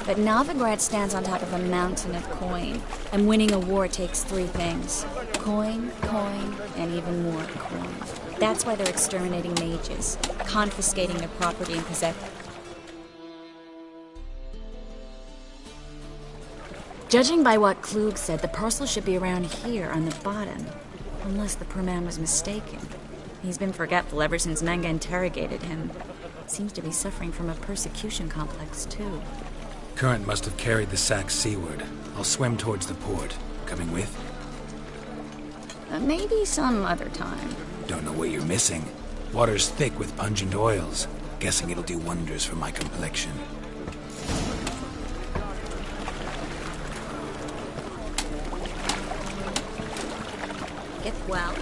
But Novigrad stands on top of a mountain of coin, and winning a war takes three things. Coin, coin, and even more coin. That's why they're exterminating mages, confiscating their property and possession. Judging by what Klug said, the parcel should be around here on the bottom. Unless the poor man was mistaken. He's been forgetful ever since Nanga interrogated him. Seems to be suffering from a persecution complex, too. Current must have carried the sack seaward. I'll swim towards the port. Coming with? Maybe some other time. Don't know what you're missing. Water's thick with pungent oils. Guessing it'll do wonders for my complexion. Get well.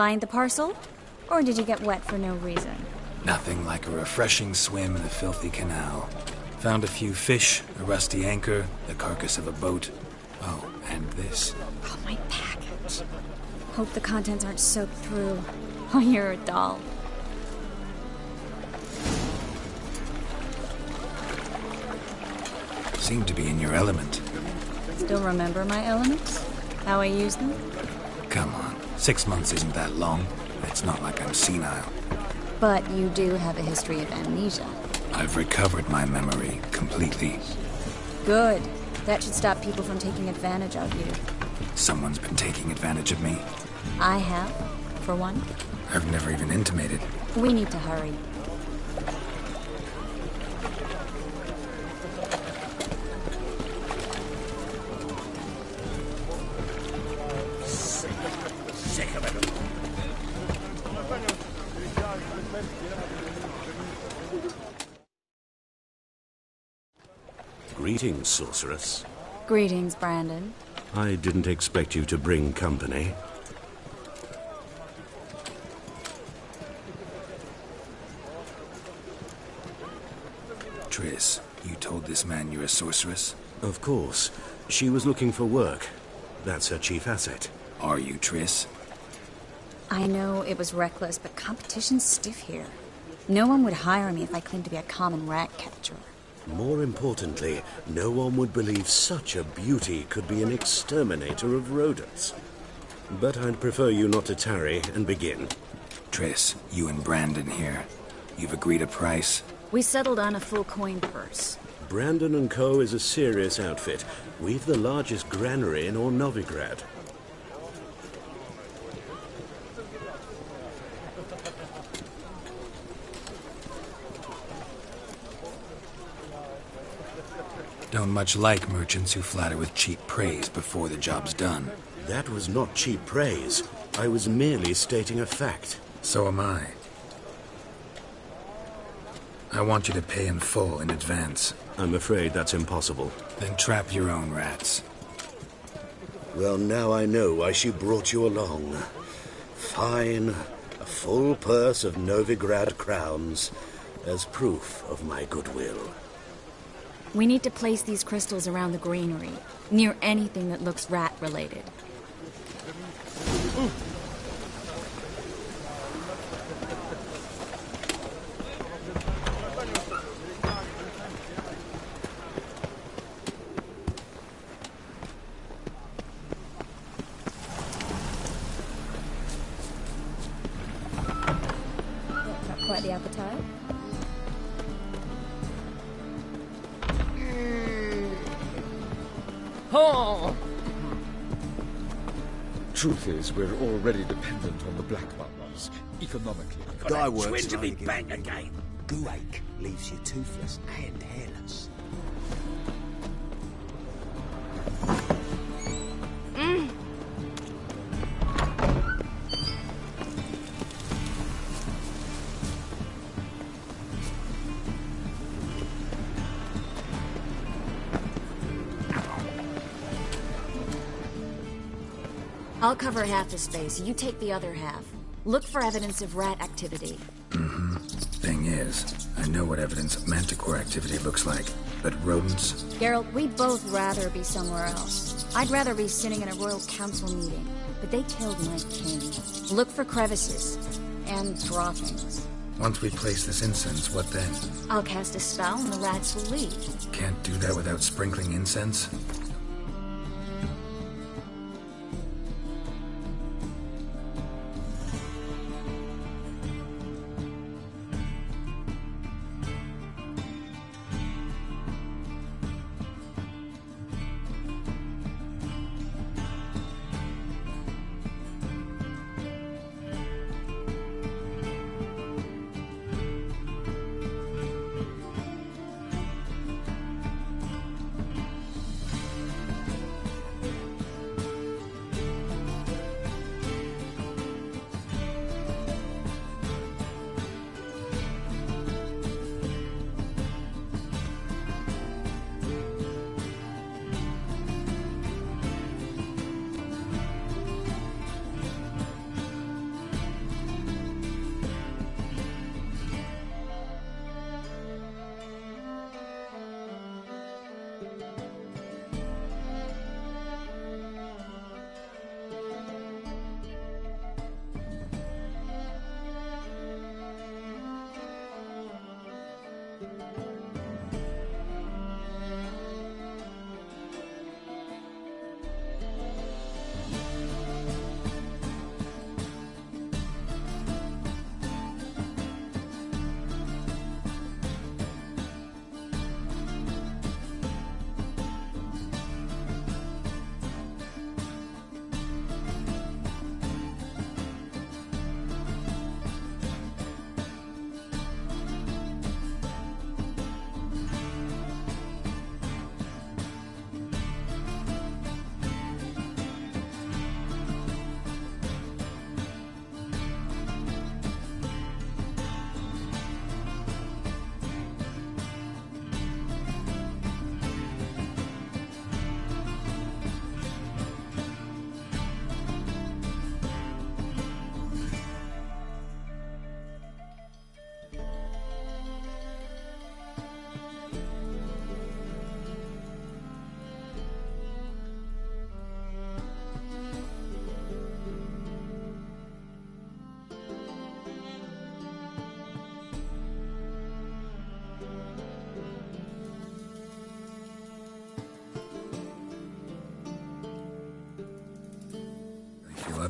Find the parcel? Or did you get wet for no reason? Nothing like a refreshing swim in the filthy canal. Found a few fish, a rusty anchor, the carcass of a boat. Oh, and this. Oh, my package. Hope the contents aren't soaked through. Oh, you're a doll. Seem to be in your element. Still remember my elements? How I use them? Come on, 6 months isn't that long. It's not like I'm senile. But you do have a history of amnesia. I've recovered my memory completely. Good. That should stop people from taking advantage of you. Someone's been taking advantage of me. I have, for one. I've never even intimated. We need to hurry. Sick of it. Greetings, sorceress. Greetings, Brandon. I didn't expect you to bring company. Triss, you told this man you're a sorceress? Of course. She was looking for work. That's her chief asset. Are you, Triss? I know it was reckless, but competition's stiff here. No one would hire me if I claimed to be a common rat catcher. More importantly, no one would believe such a beauty could be an exterminator of rodents. But I'd prefer you not to tarry and begin. Triss, you and Brandon here. You've agreed a price? We settled on a full coin purse. Brandon & Co. is a serious outfit. We've the largest granary in all Novigrad. Don't much like merchants who flatter with cheap praise before the job's done. That was not cheap praise. I was merely stating a fact. So am I. I want you to pay in full in advance. I'm afraid that's impossible. Then trap your own rats. Well, now I know why she brought you along. Fine. A full purse of Novigrad crowns as proof of my goodwill. We need to place these crystals around the greenery, near anything that looks rat-related. Not quite the appetite. Oh! Truth is, we're already dependent on the black markets, economically. Guy works Twin to be like back again. Guac leaves you toothless and hairless. I'll cover half the space. You take the other half. Look for evidence of rat activity. Thing is, I know what evidence of manticore activity looks like, but rodents? Geralt, we'd both rather be somewhere else. I'd rather be sitting in a royal council meeting, but they killed my king. Look for crevices and draw things. Once we place this incense, what then? I'll cast a spell and the rats will leave. Can't do that without sprinkling incense?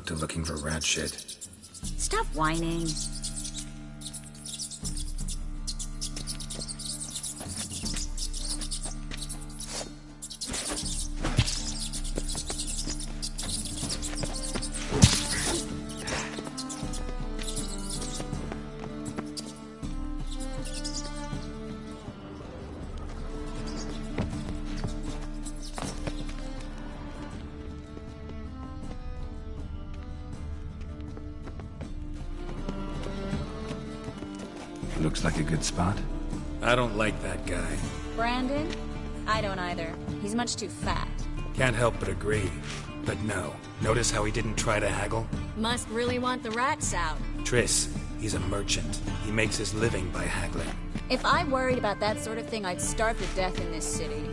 up to looking for rat shit. Stop whining. Looks like a good spot. I don't like that guy. Brandon? I don't either. He's much too fat. Can't help but agree. But no. Notice how he didn't try to haggle? Must really want the rats out. Triss, he's a merchant. He makes his living by haggling. If I worried about that sort of thing, I'd starve to death in this city.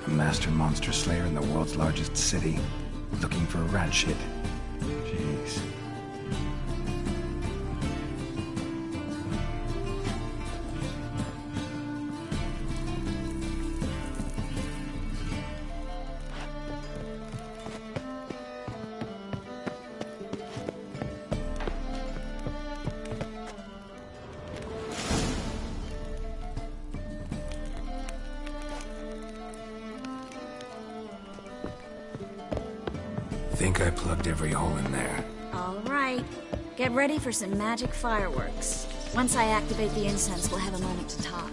A master monster slayer in the world's largest city. Looking for rat shit. Jeez. Think I plugged every hole in there. All right. Get ready for some magic fireworks. Once I activate the incense, we'll have a moment to talk.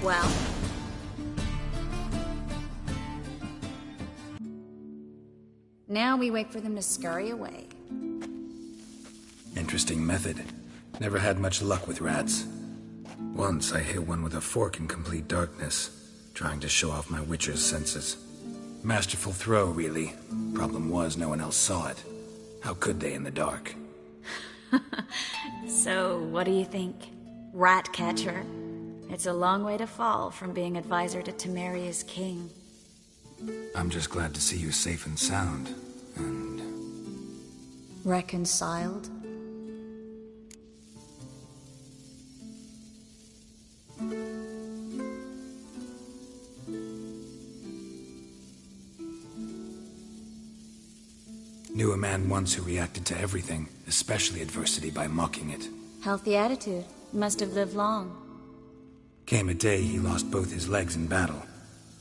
Well, now we wait for them to scurry away. Interesting method. Never had much luck with rats. Once I hit one with a fork in complete darkness, trying to show off my witcher's senses. Masterful throw, really. Problem was, no one else saw it. How could they in the dark? So, what do you think? Rat catcher? It's a long way to fall from being advisor to Temeria's king. I'm just glad to see you safe and sound. And Reconciled? knew a man once who reacted to everything, especially adversity, by mocking it. Healthy attitude. Must have lived long. Came a day he lost both his legs in battle.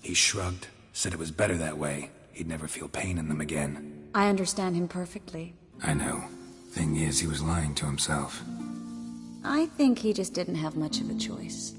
He shrugged, said it was better that way. He'd never feel pain in them again. I understand him perfectly. I know. Thing is, he was lying to himself. I think he just didn't have much of a choice.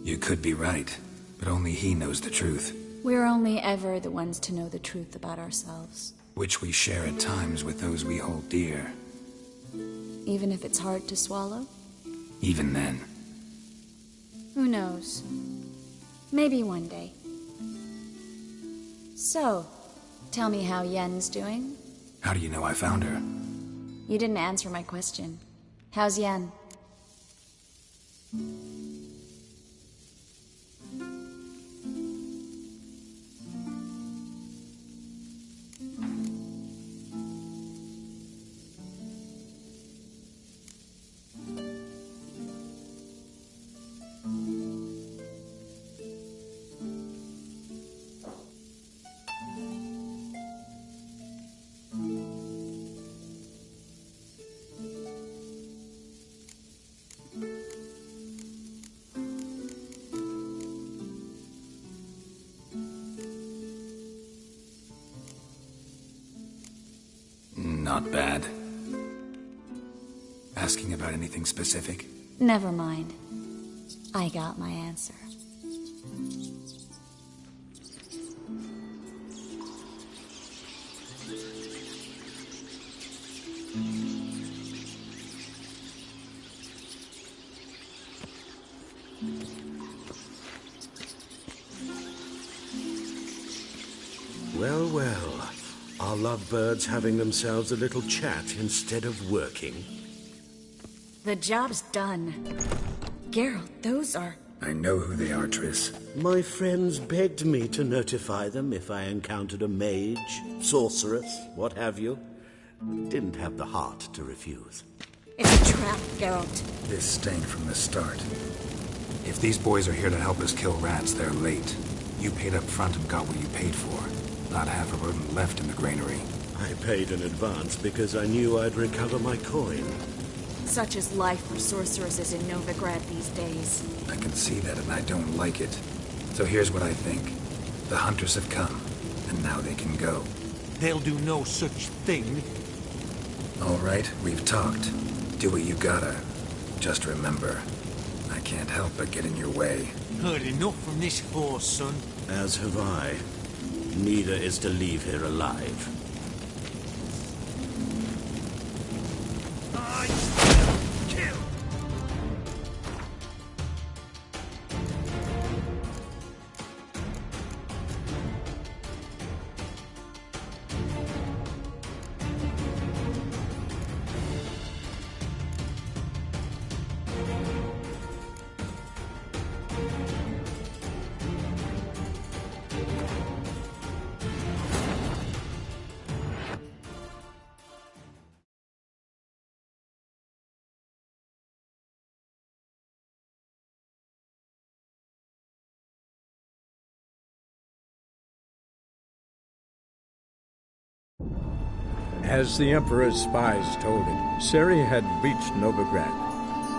You could be right, but only he knows the truth. We're only ever the ones to know the truth about ourselves. Which we share at times with those we hold dear. Even if it's hard to swallow? Even then. Who knows? Maybe one day. So, tell me how Yen's doing? How do you know I found her? You didn't answer my question. How's Yen? Not bad. Asking about anything specific? Never mind. I got my answer. Well, well. Are lovebirds having themselves a little chat instead of working? The job's done. Geralt, those are... I know who they are, Triss. My friends begged me to notify them if I encountered a mage, sorceress, what have you. Didn't have the heart to refuse. It's a trap, Geralt. This stank from the start. If these boys are here to help us kill rats, they're late. You paid up front and got what you paid for. Not half a rodent left in the granary. I paid in advance because I knew I'd recover my coin. Such is life for sorceresses in Novigrad these days. I can see that and I don't like it. So here's what I think. The hunters have come, and now they can go. They'll do no such thing. All right, we've talked. Do what you gotta. Just remember, I can't help but get in your way. Heard enough from this horse, son. As have I. Neither is to leave here alive. Kill! As the Emperor's spies told him, Ciri had reached Novigrad.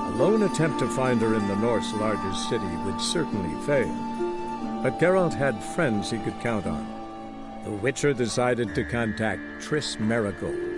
A lone attempt to find her in the North's largest city would certainly fail. But Geralt had friends he could count on. The Witcher decided to contact Triss Merigold.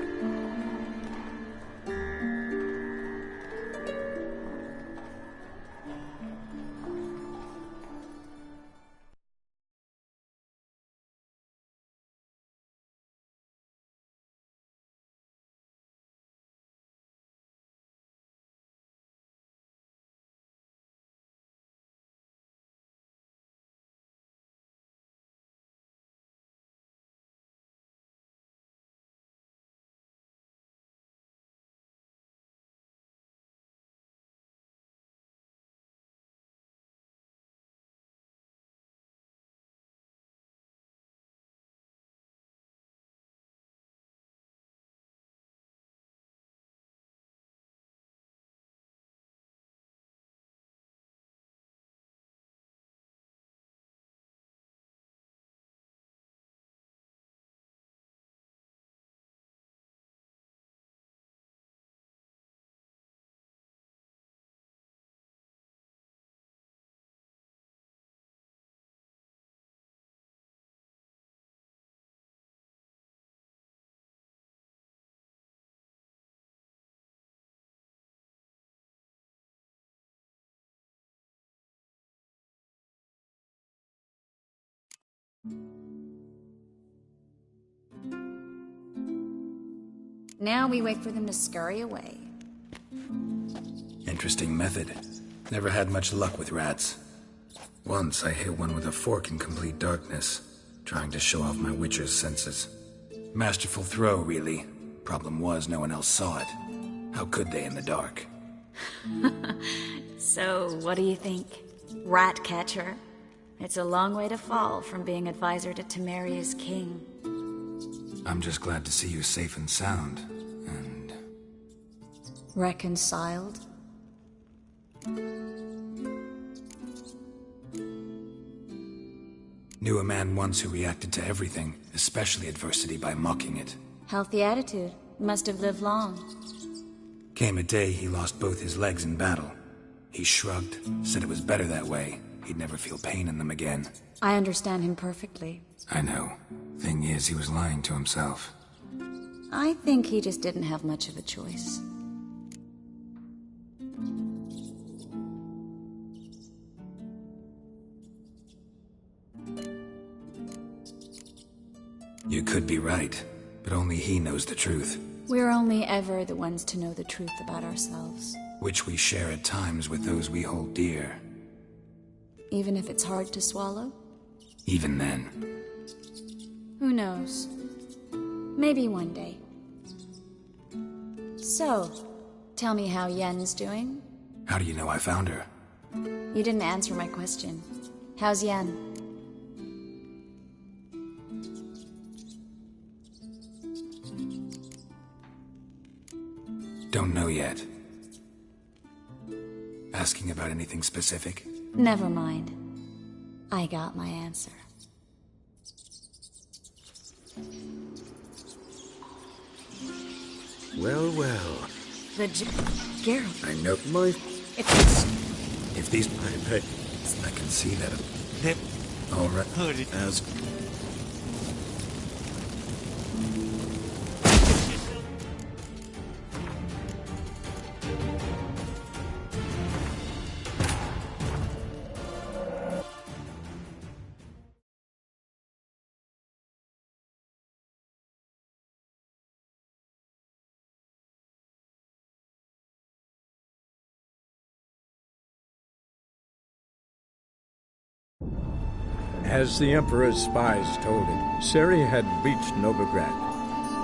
Now we wait for them to scurry away. Interesting method. Never had much luck with rats. Once I hit one with a fork in complete darkness, trying to show off my Witcher's senses. Masterful throw, really. Problem was, no one else saw it. How could they in the dark? So, what do you think? Rat catcher? It's a long way to fall from being advisor to Temeria's king. I'm just glad to see you safe and sound, and... Reconciled? Knew a man once who reacted to everything, especially adversity, by mocking it. Healthy attitude. Must have lived long. Came a day he lost both his legs in battle. He shrugged, said it was better that way. He'd never feel pain in them again. I understand him perfectly. I know. Thing is, he was lying to himself. I think he just didn't have much of a choice. You could be right, but only he knows the truth. We're only ever the ones to know the truth about ourselves. Which we share at times with those we hold dear. Even if it's hard to swallow? Even then. Who knows? Maybe one day. So, tell me how Yen's doing? How do you know I found her? You didn't answer my question. How's Yen? Don't know yet. Asking about anything specific? Never mind. I got my answer. Well, well. Geralt. I know. If these... I can see that... All right. As... As the Emperor's spies told him, Ciri had reached Novigrad.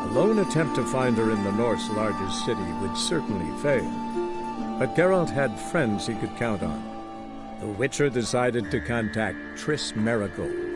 A lone attempt to find her in the North's largest city would certainly fail. But Geralt had friends he could count on. The Witcher decided to contact Triss Merigold.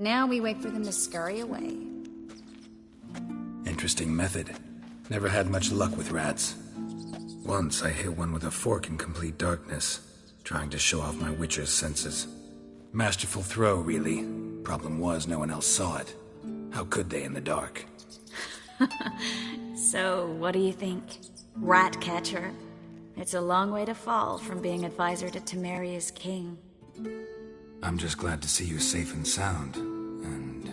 Now we wait for them to scurry away. Interesting method. Never had much luck with rats. Once I hit one with a fork in complete darkness, trying to show off my Witcher's senses. Masterful throw, really. Problem was, no one else saw it. How could they in the dark? So, what do you think? Rat catcher? It's a long way to fall from being advisor to Temeria's king. I'm just glad to see you safe and sound, and...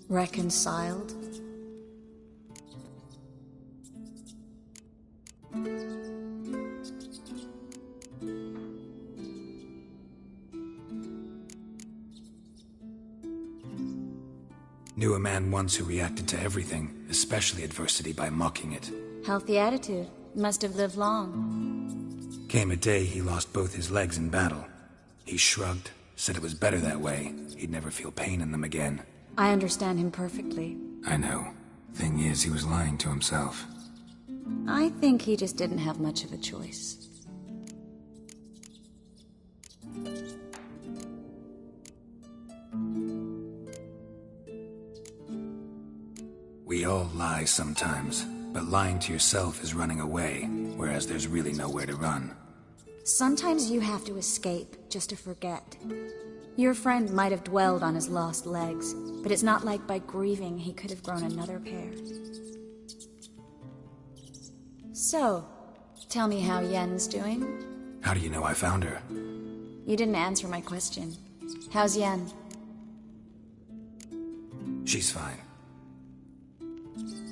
Reconciled? Knew a man once who reacted to everything, especially adversity, by mocking it. Healthy attitude. Must have lived long. Came a day he lost both his legs in battle. He shrugged, said it was better that way. He'd never feel pain in them again. I understand him perfectly. I know. Thing is, he was lying to himself. I think he just didn't have much of a choice. We all lie sometimes, but lying to yourself is running away, whereas there's really nowhere to run. Sometimes you have to escape just to forget. Your friend might have dwelled on his lost legs, but it's not like by grieving he could have grown another pair. So, tell me how Yen's doing? How do you know I found her? You didn't answer my question. How's Yen? She's fine.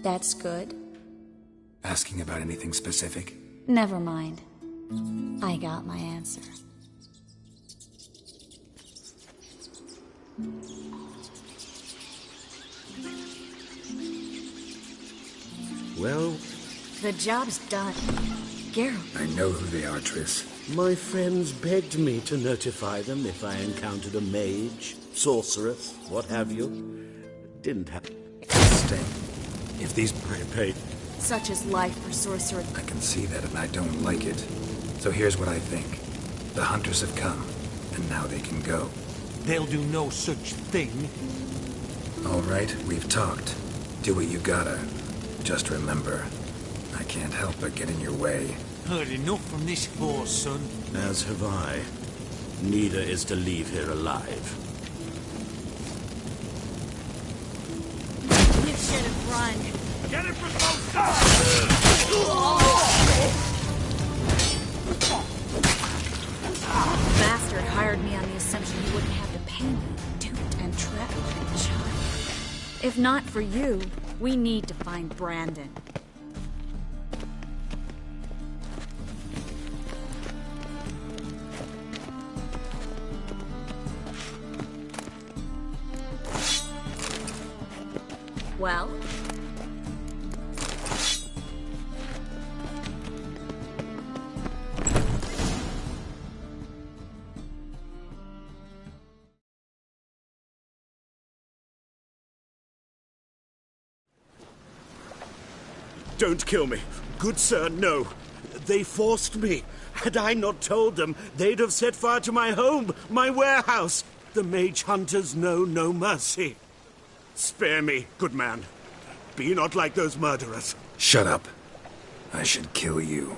That's good. Asking about anything specific? Never mind. I got my answer. Well, The job's done. Geralt, I know who they are, Triss. my friends begged me to notify them if I encountered a mage, sorceress, what have you. Didn't have... Stay. If these... I paid. such is life for sorcerer. I can see that and I don't like it. So here's what I think. The hunters have come, and now they can go. They'll do no such thing. All right, we've talked. Do what you gotta. Just remember, I can't help but get in your way. Heard enough from this force, son. As have I. Neither is to leave here alive. You should have run. Get it from both sides! Bastard hired me on the assumption he wouldn't have to pay me, duped and trapped like a child. If not for you, we need to find Brandon. Well? Don't kill me. Good sir, no. They forced me. Had I not told them, they'd have set fire to my home, my warehouse. The mage hunters know no mercy. Spare me, good man. Be not like those murderers. Shut up. I should kill you.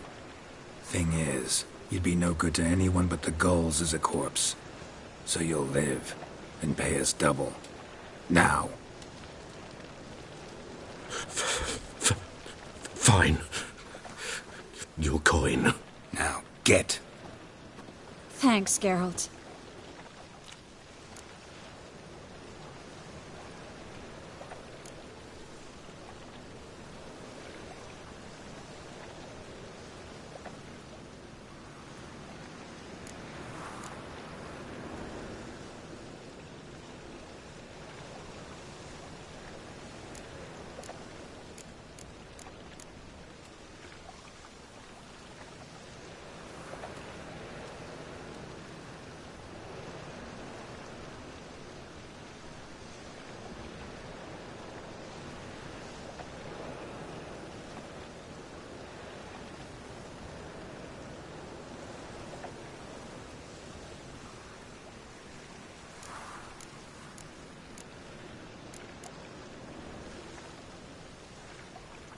Thing is, you'd be no good to anyone but the gulls as a corpse. So you'll live, and pay us double. Now. Fine. Your coin. Now, get. Thanks, Geralt.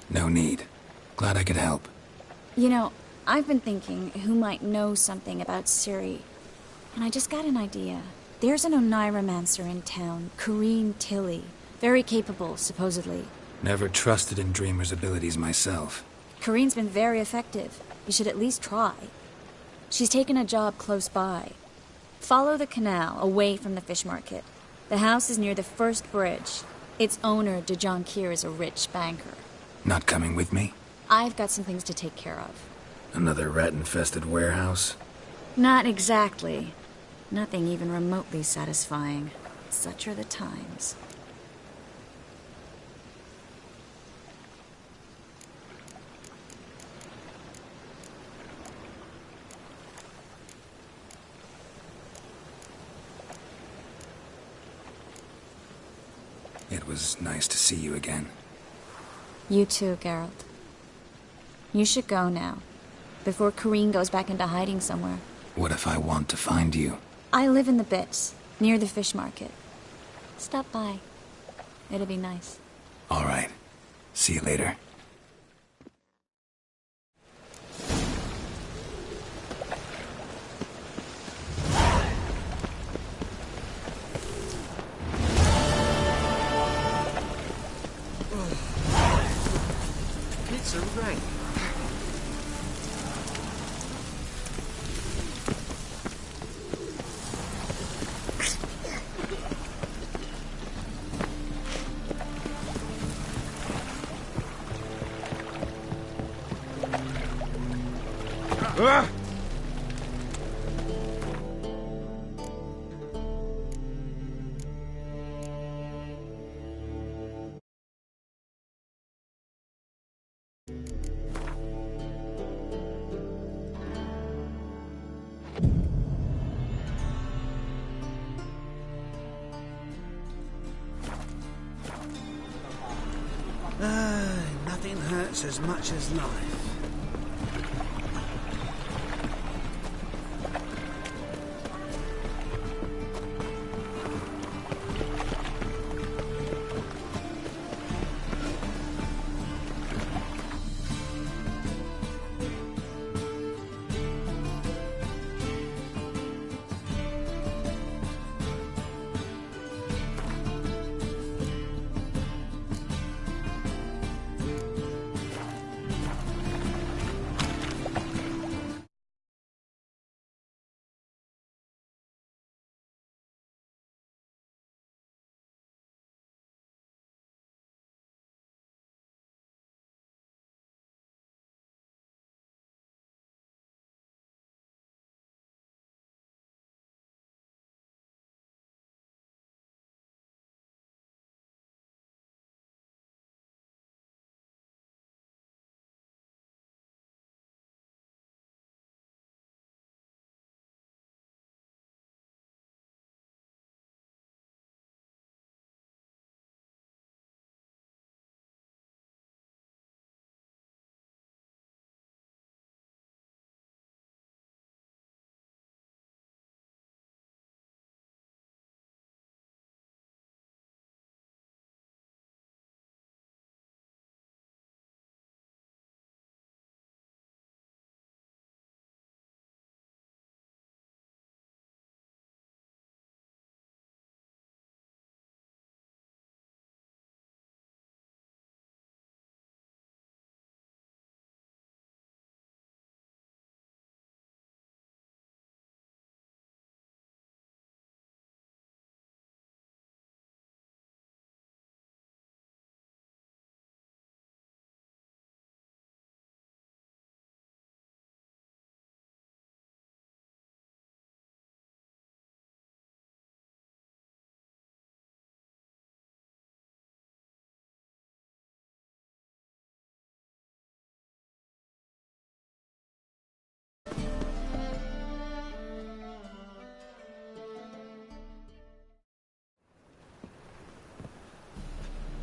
No need. Glad I could help. You know, I've been thinking who might know something about Ciri. And I just got an idea. There's an Oneiromancer in town, Corrine Tilly. Very capable, supposedly. Never trusted in Dreamer's abilities myself. Corrine's been very effective. You should at least try. She's taken a job close by. Follow the canal, away from the fish market. The house is near the first bridge. Its owner, De Jonquier, is a rich banker. Not coming with me? I've got some things to take care of. Another rat-infested warehouse? Not exactly. Nothing even remotely satisfying. Such are the times. It was nice to see you again. You too, Geralt. You should go now, before Corrine goes back into hiding somewhere. What if I want to find you? I live in the Bits, near the fish market. Stop by. It'll be nice. All right. See you later. It's a rank. Nothing hurts as much as life.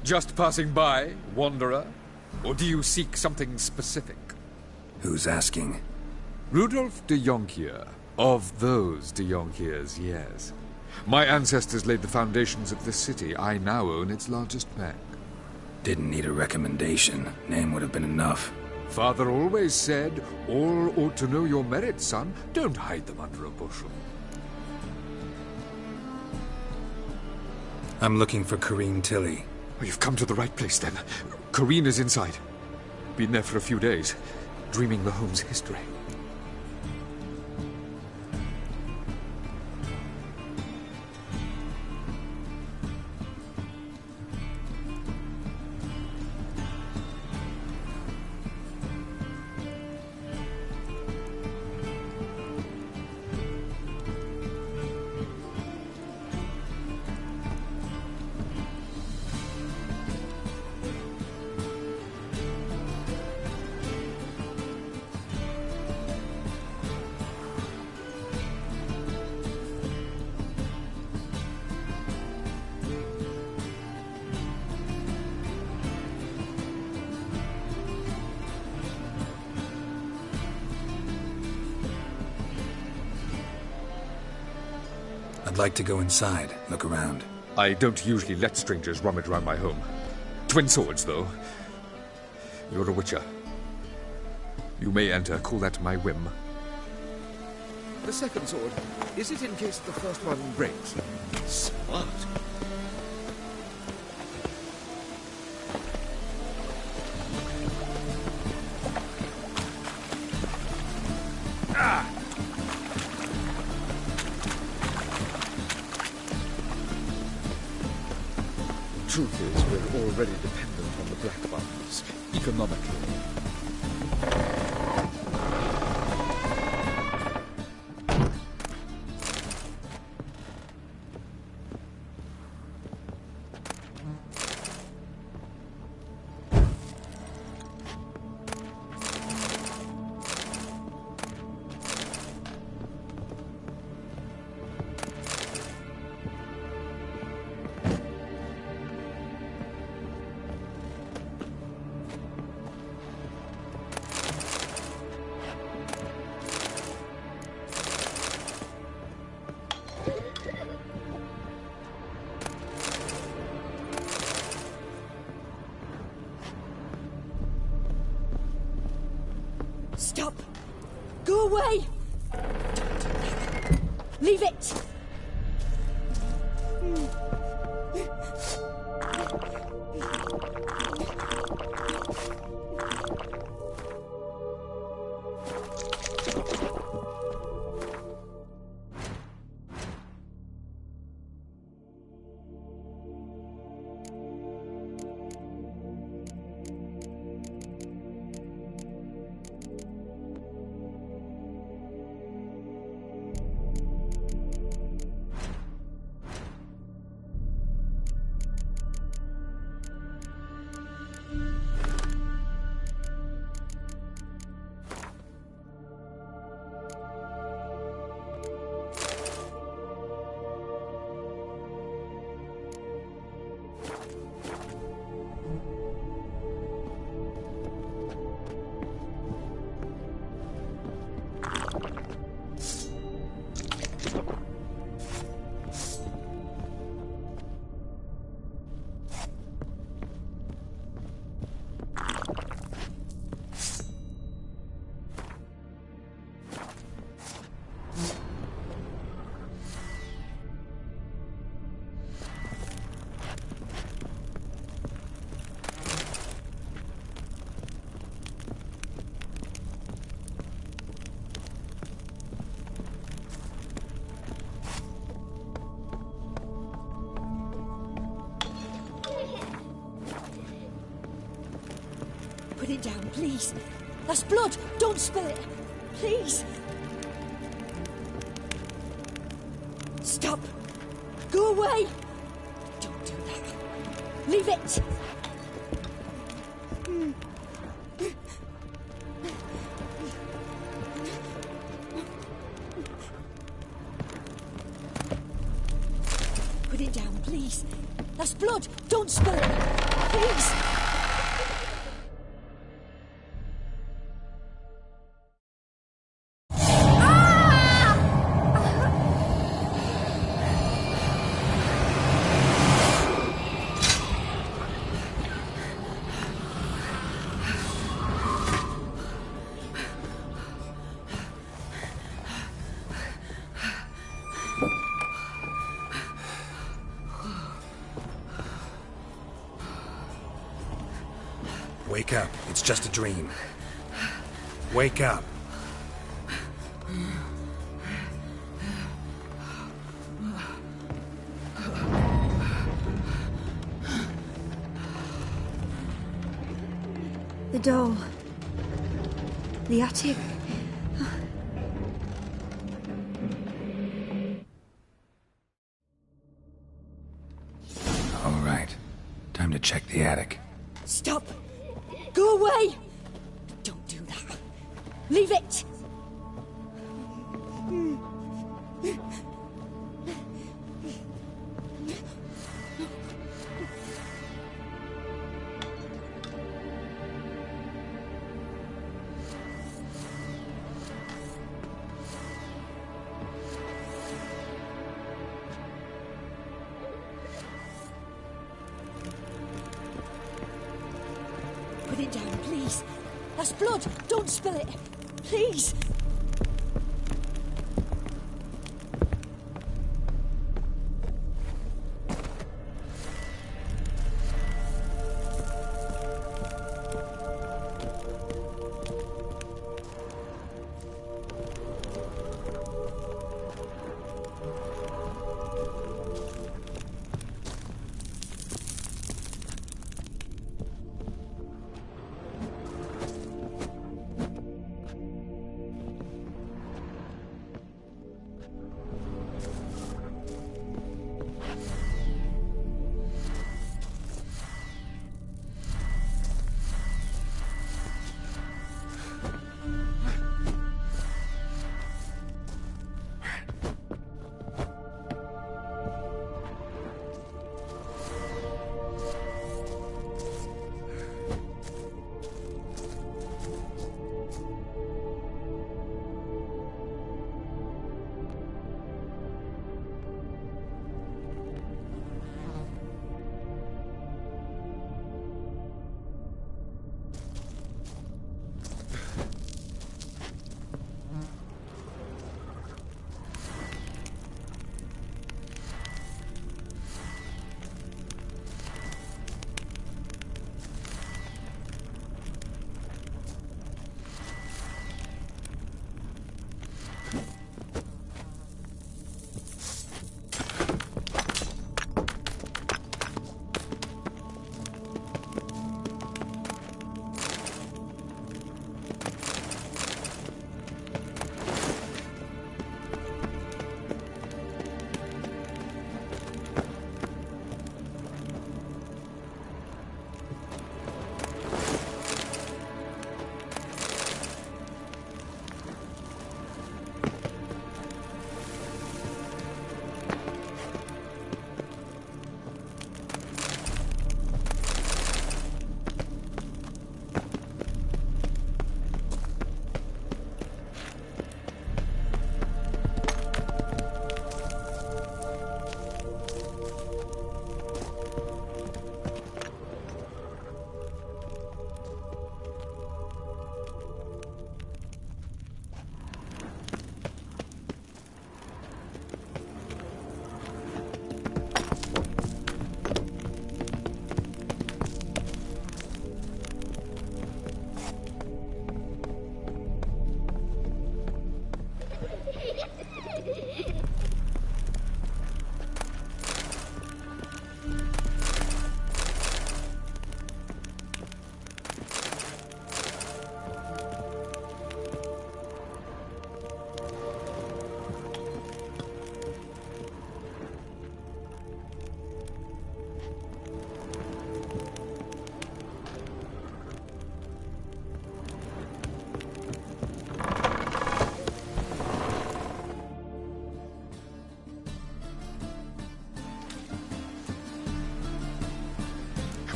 Just passing by, wanderer? Or do you seek something specific? Who's asking? Rudolf de Jonquier. Of those de Jonquiers, yes. My ancestors laid the foundations of this city. I now own its largest bank. Didn't need a recommendation. Name would have been enough. Father always said, all ought to know your merits, son. Don't hide them under a bushel. I'm looking for Corrine Tilly. Oh, you've come to the right place, then. Corrine is inside. Been there for a few days, dreaming the home's history. I'd like to go inside, look around. I don't usually let strangers rummage around my home. Twin swords, though. You're a witcher. You may enter, call that my whim. The second sword, is it in case the first one breaks? Smart. Truth is, we're already dependent on the Black Ones, economically. Stop! Go away! Leave it! Put it down, please. That's blood. Don't spill it. Please. Stop. Go away. Don't do that. Leave it. Put it down, please. That's blood. Don't spill it. Please. Wake up. It's just a dream. Wake up. The doll. The attic. All right. Time to check the attic. Stop! Go away! Don't do that. Leave it! it down, please. That's blood. Don't spill it. Please.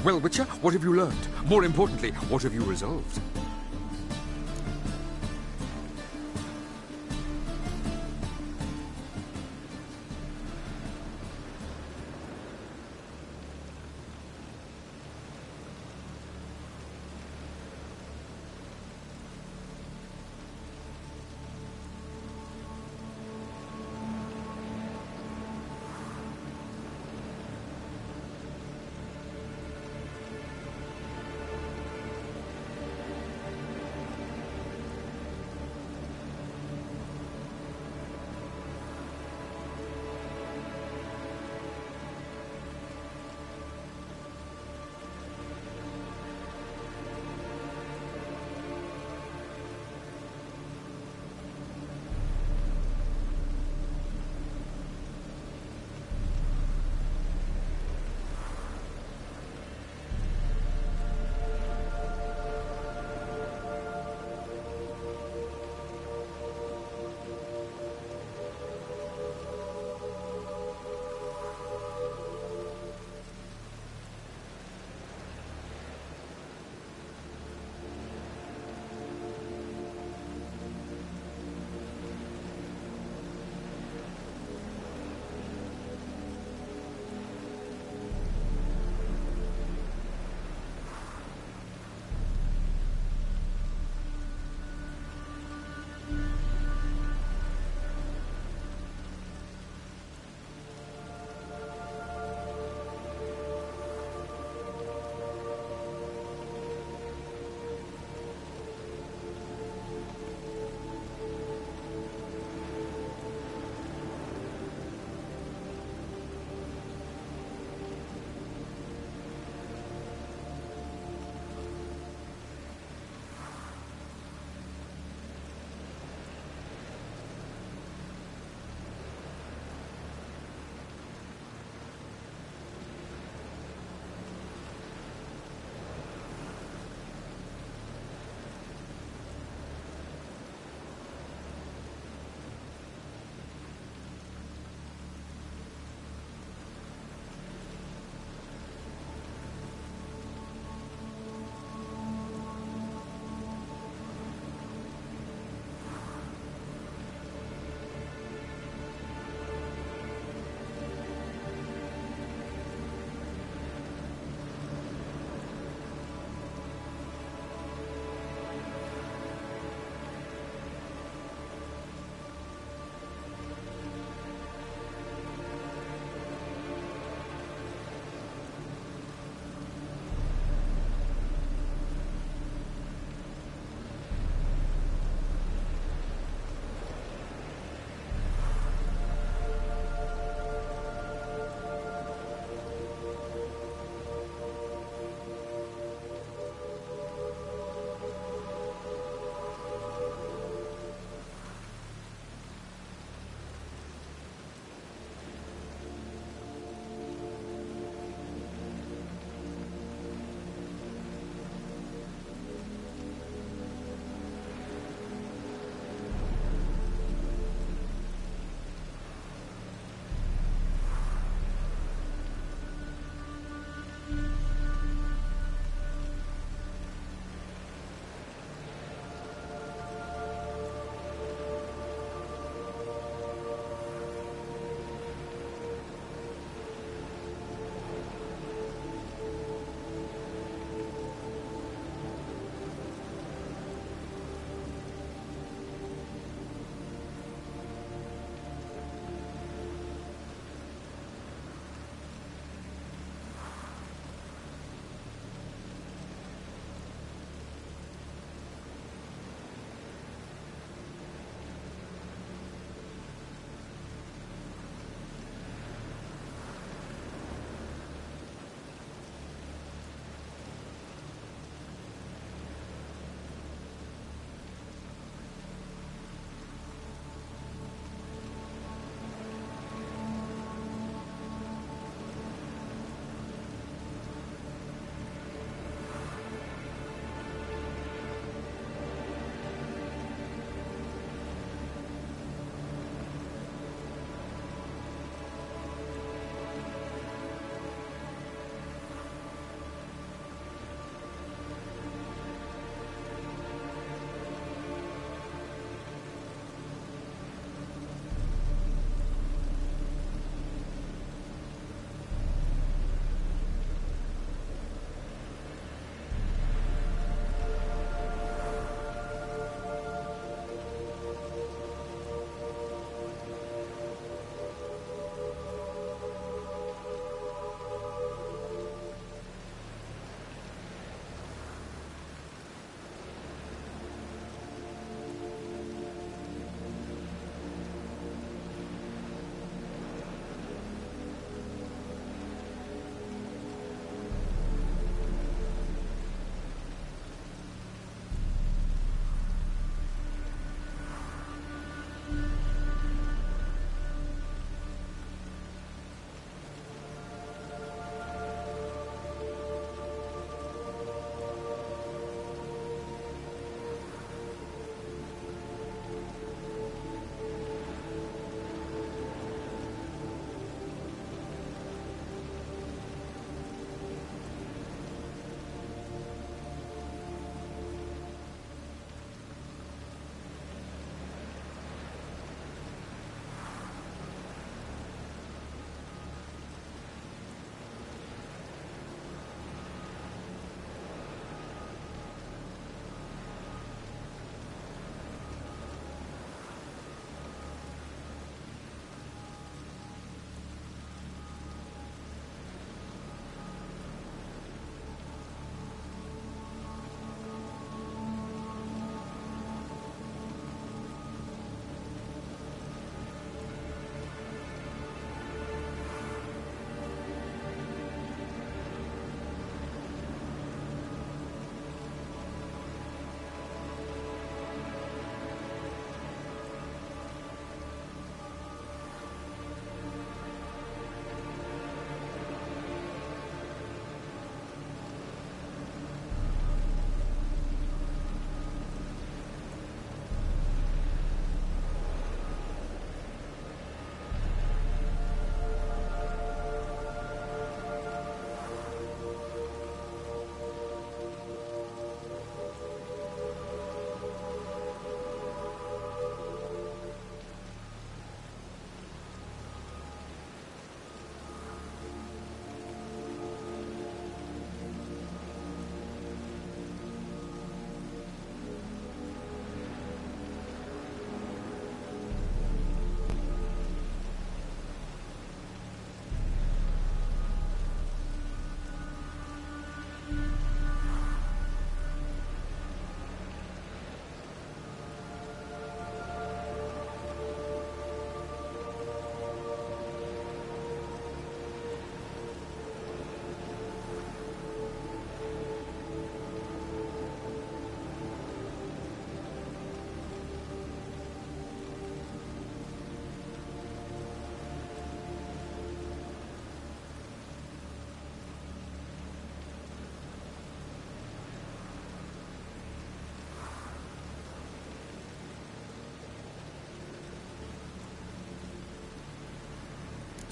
Well, Witcher, what have you learned? More importantly, what have you resolved?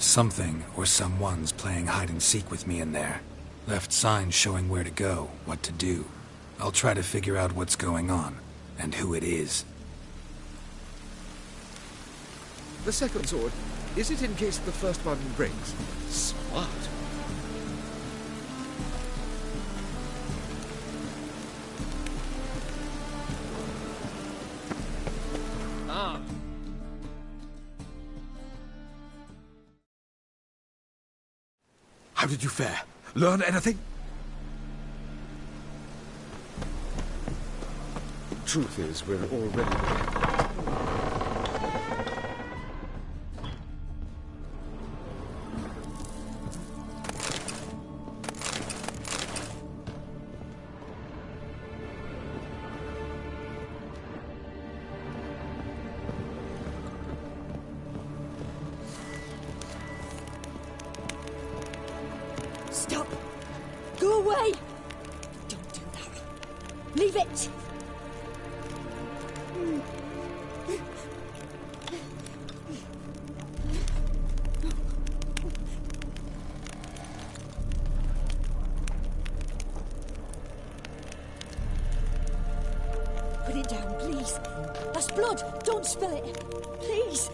Something or someone's playing hide and seek with me in there. Left signs showing where to go, what to do. I'll try to figure out what's going on, and who it is. The second sword, is it in case the first one breaks? Smart. Ah. How did you fare? Learn anything? Truth is, we're already... Stop! Go away! Don't do that. Leave it! Put it down, please. That's blood! Don't spill it! Please!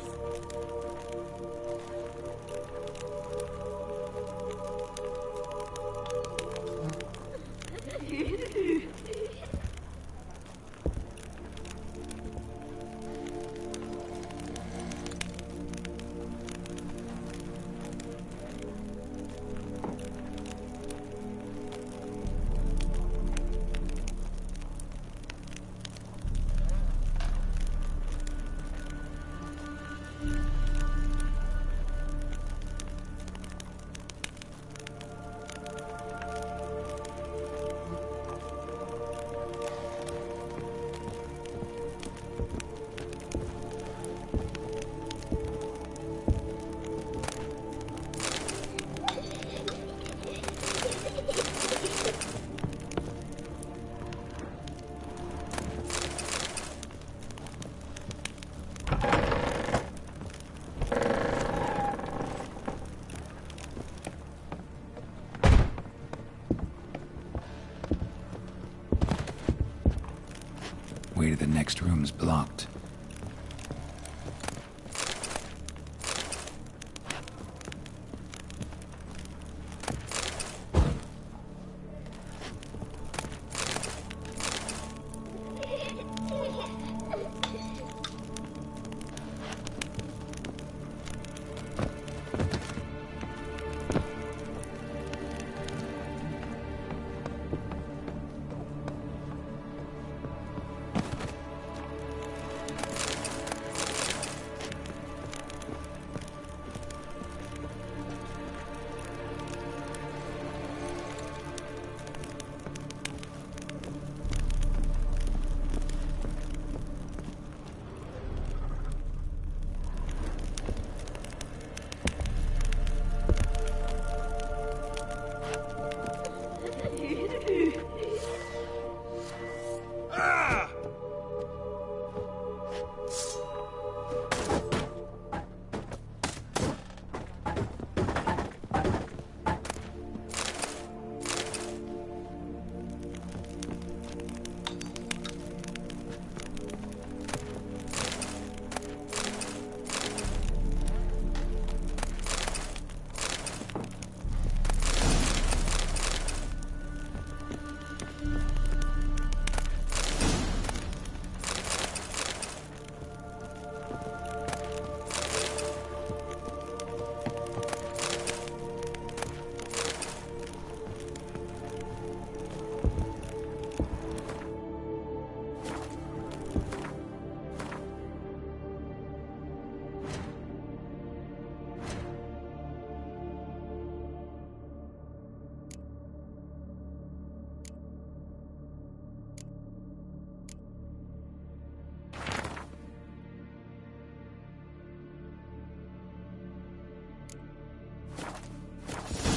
Way to the next room's blocked.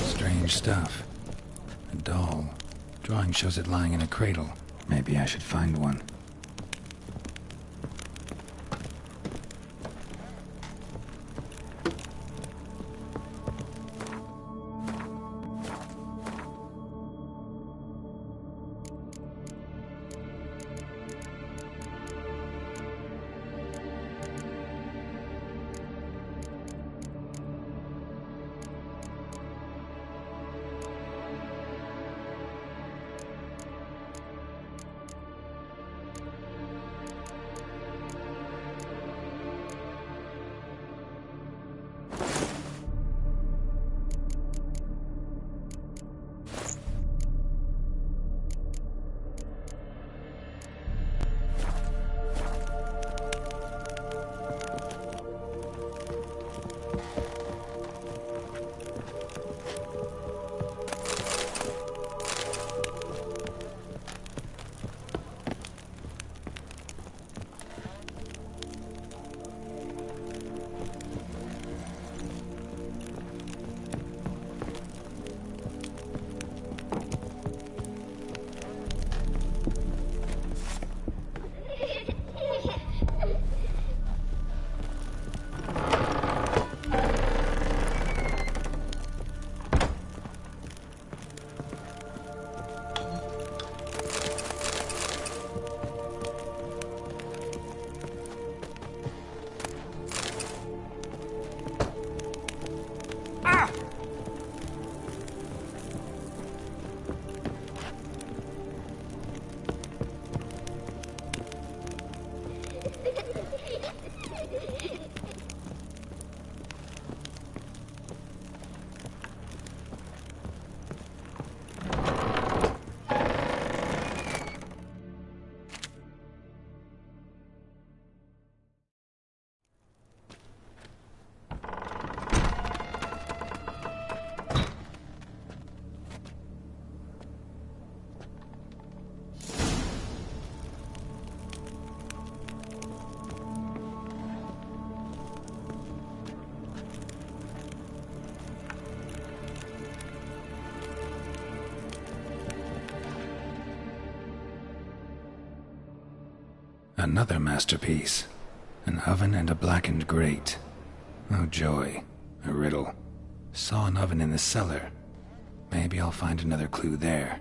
Strange stuff. A doll. Drawing shows it lying in a cradle. Maybe I should find one. Another masterpiece. An oven and a blackened grate. Oh joy. A riddle. Saw an oven in the cellar. Maybe I'll find another clue there.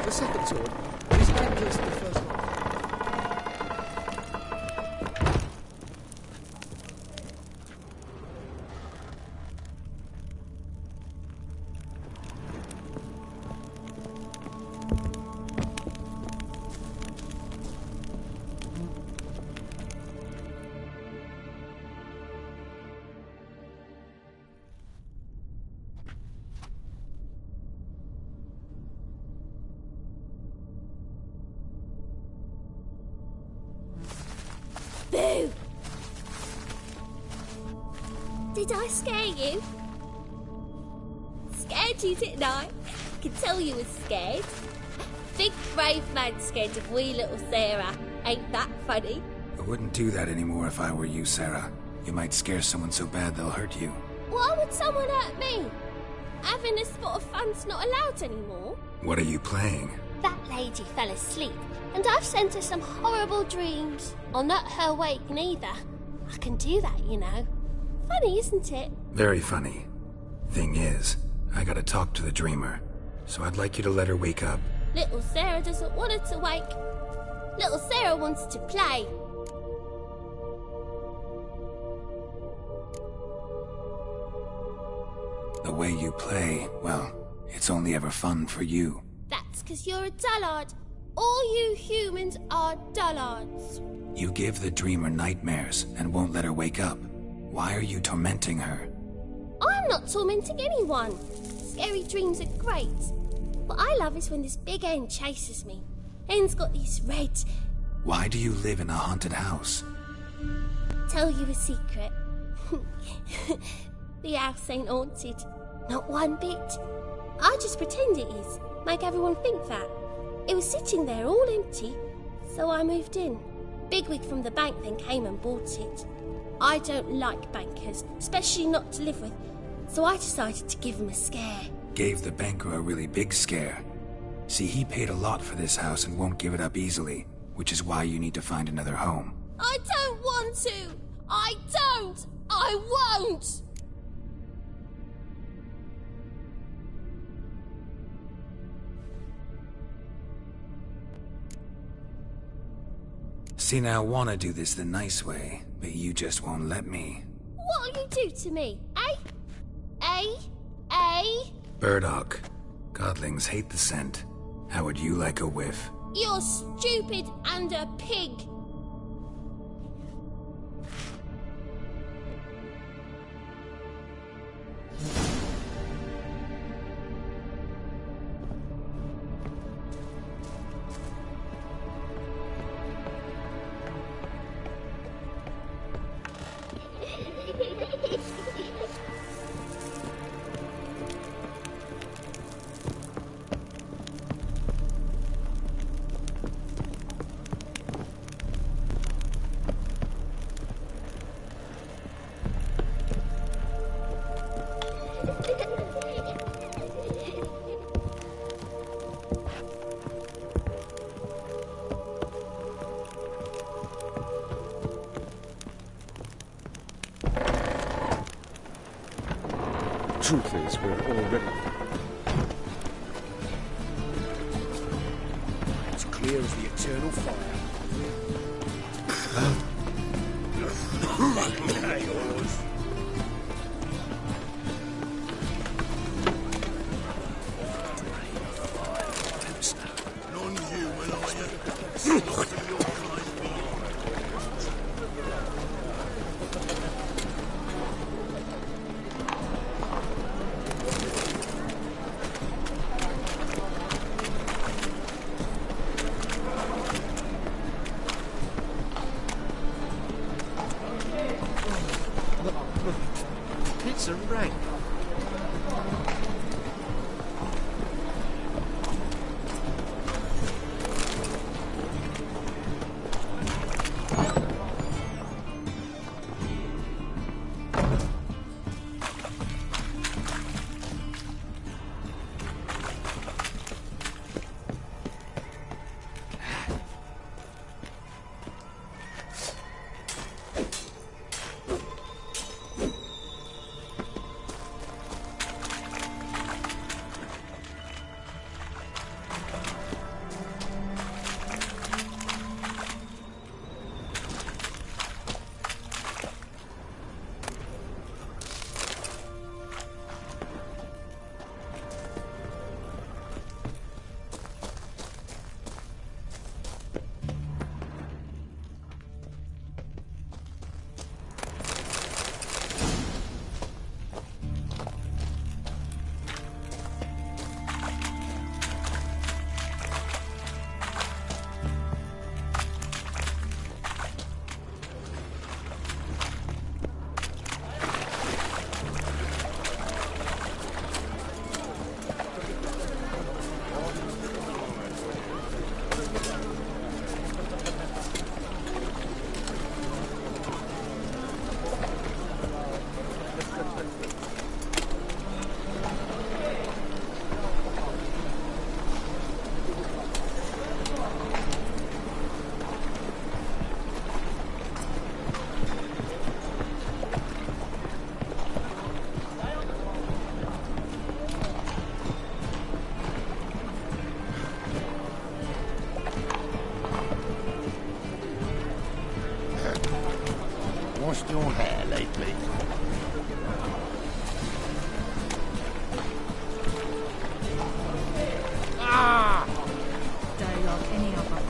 The second sword is dangerous than the first one. Boo! Did I scare you? Scared you, didn't I? I could tell you was scared. Big brave man scared of wee little Sarah. Ain't that funny? I wouldn't do that anymore if I were you, Sarah. You might scare someone so bad they'll hurt you. Why would someone hurt me? Having a spot of fun's not allowed anymore. What are you playing? That lady fell asleep, and I've sent her some horrible dreams. I'll not her wake neither. I can do that, you know. Funny, isn't it? Very funny. Thing is, I gotta talk to the dreamer, so I'd like you to let her wake up. Little Sarah doesn't want her to wake. Little Sarah wants to play. The way you play, well, it's only ever fun for you. That's 'cause you're a dullard. All you humans are dullards. You give the dreamer nightmares and won't let her wake up. Why are you tormenting her? I'm not tormenting anyone. Scary dreams are great. What I love is when this big hen chases me. Hen's got these red... Why do you live in a haunted house? Tell you a secret. The house ain't haunted. Not one bit. I just pretend it is. Make everyone think that. It was sitting there all empty, so I moved in. Bigwig from the bank then came and bought it. I don't like bankers, especially not to live with, so I decided to give him a scare. Gave the banker a really big scare. See, he paid a lot for this house and won't give it up easily, which is why you need to find another home. I don't want to! I don't! I won't! See, now I want to do this the nice way, but you just won't let me. What'll you do to me, eh? Eh? Burdock. Godlings hate the scent. How would you like a whiff? You're stupid and a pig. Truth is, we're already... It's clear as the eternal fire. Non-human, are you? Not in your kind. It's a rank. lost your hair lately? Dialogue any other.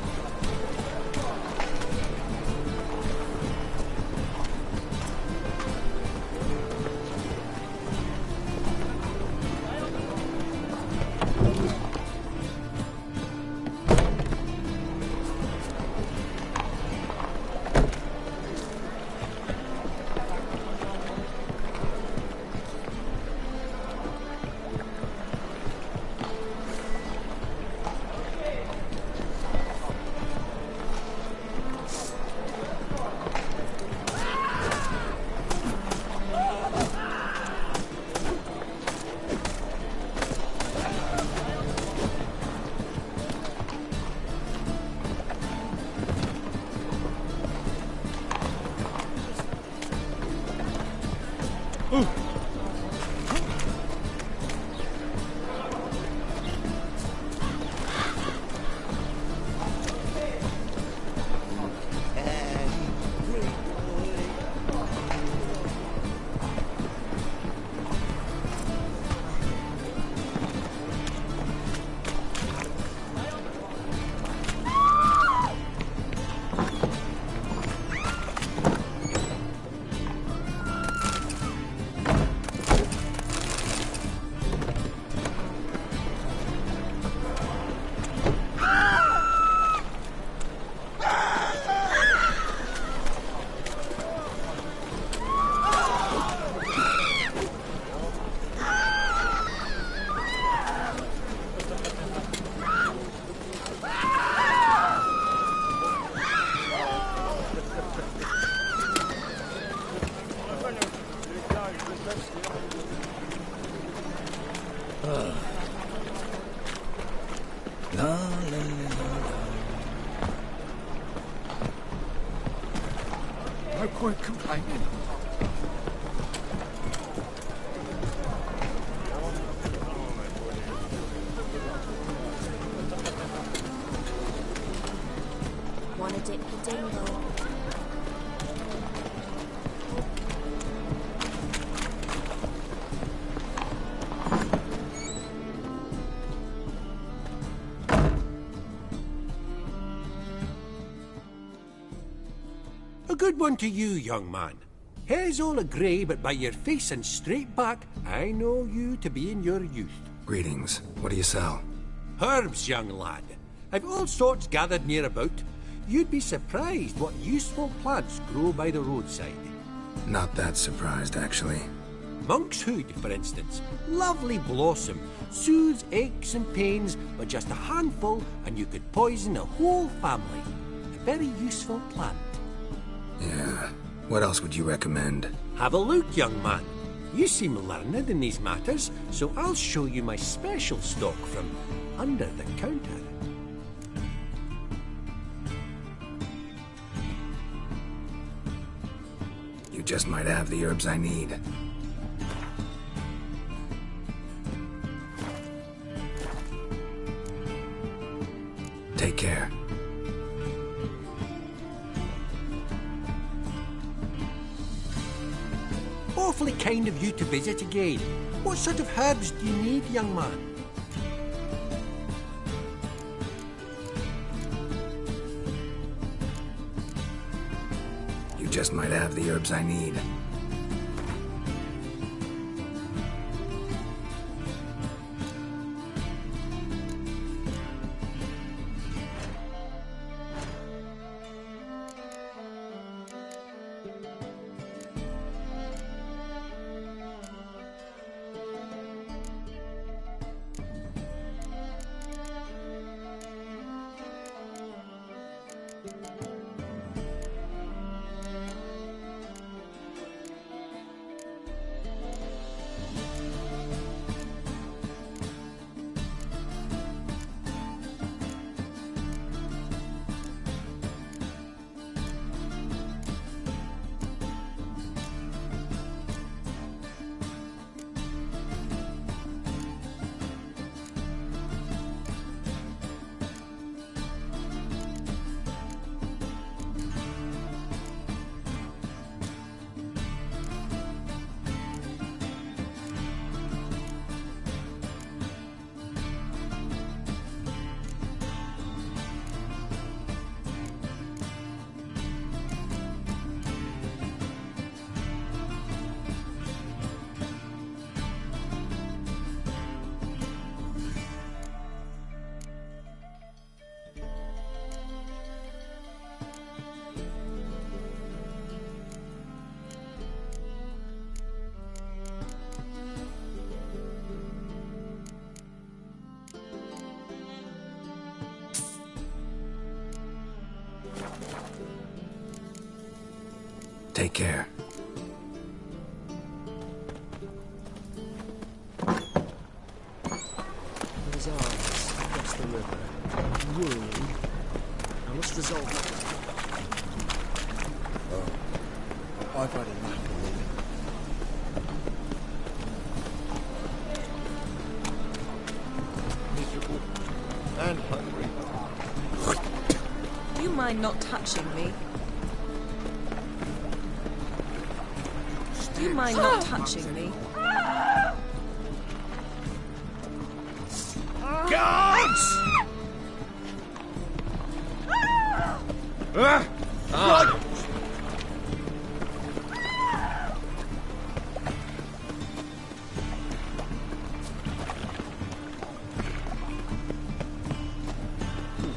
No point complaining. Wanna dip your dingle? A good one to you, young man. Hair's all a-grey, but by your face and straight back, I know you to be in your youth. Greetings. What do you sell? Herbs, young lad. I've all sorts gathered near about. You'd be surprised what useful plants grow by the roadside. Not that surprised, actually. Monk's hood, for instance. Lovely blossom. Soothes aches and pains, but just a handful and you could poison a whole family. A very useful plant. Yeah. What else would you recommend? Have a look, young man. You seem learned in these matters, so I'll show you my special stock from under the counter. You just might have the herbs I need. Take care. Awfully kind of you to visit again. What sort of herbs do you need, young man? You just might have the herbs I need. Take care. There's arms across the river. Worrying. I must resolve matters. Oh, I've had enough of Lily. Miserable and hungry. You mind not touching me? Do you mind not touching me? Guards!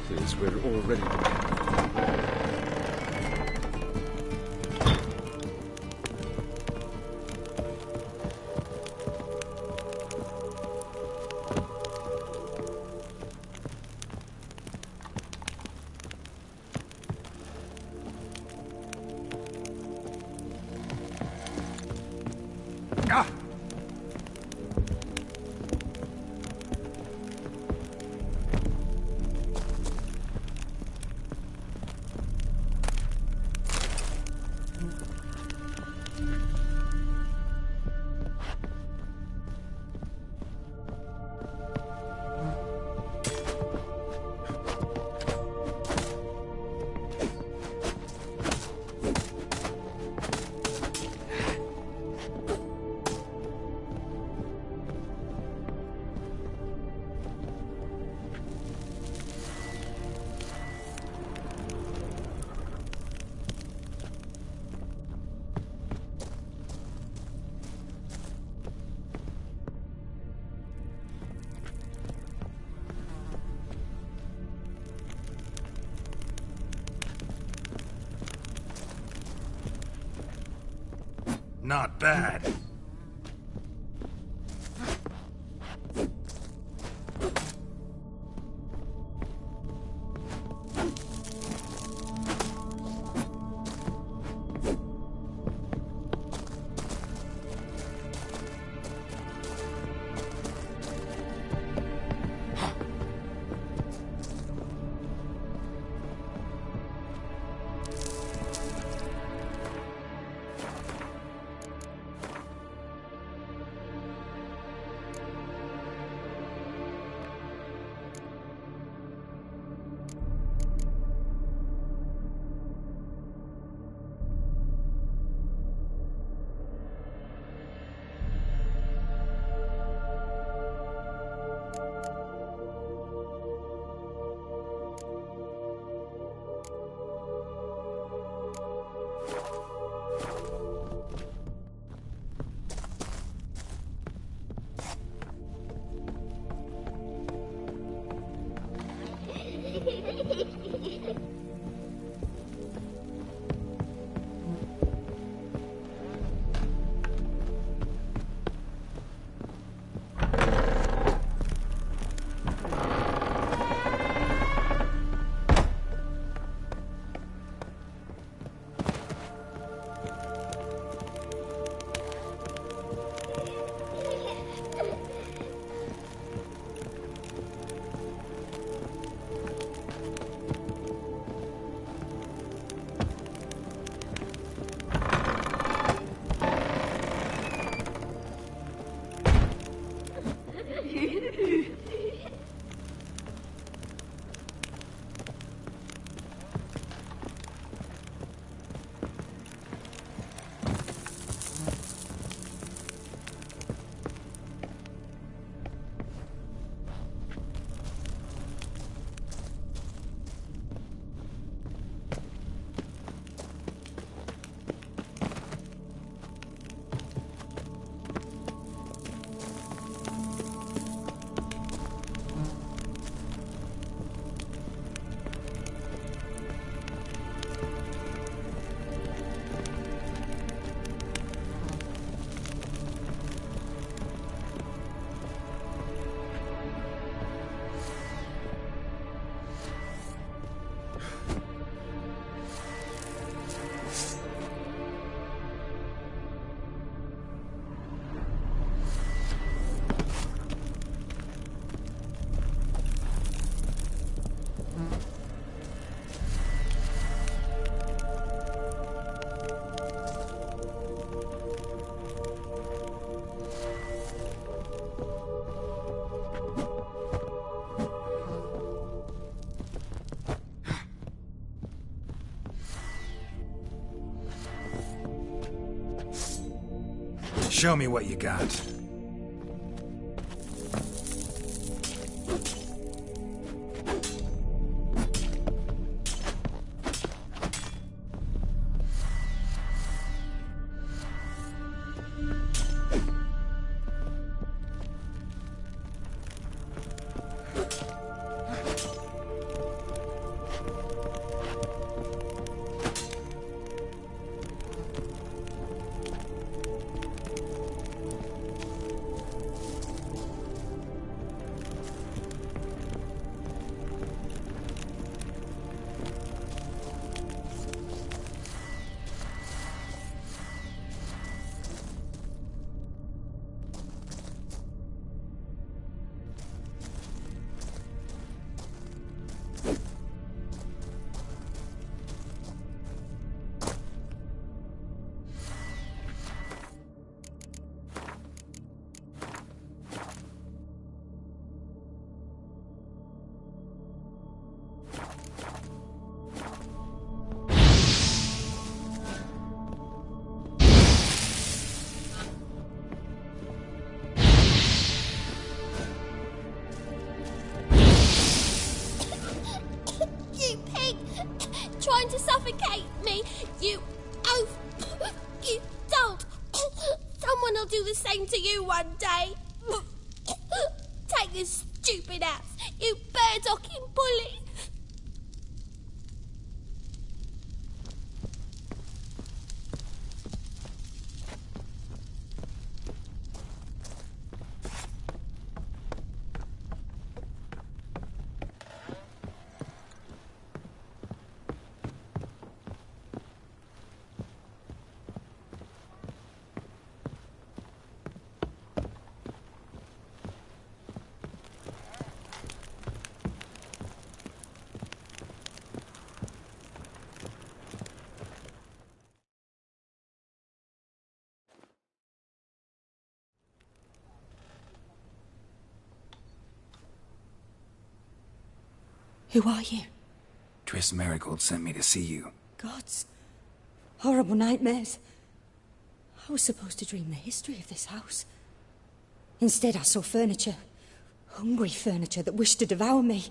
Truth is, we're already... Not bad. Show me what you got. Trying to suffocate me. You don't. Someone will do the same to you one day. Take this stupid ass, you bird-docking bully. Who are you? Triss Merigold sent me to see you. Gods. Horrible nightmares. I was supposed to dream the history of this house. Instead, I saw furniture. Hungry furniture that wished to devour me.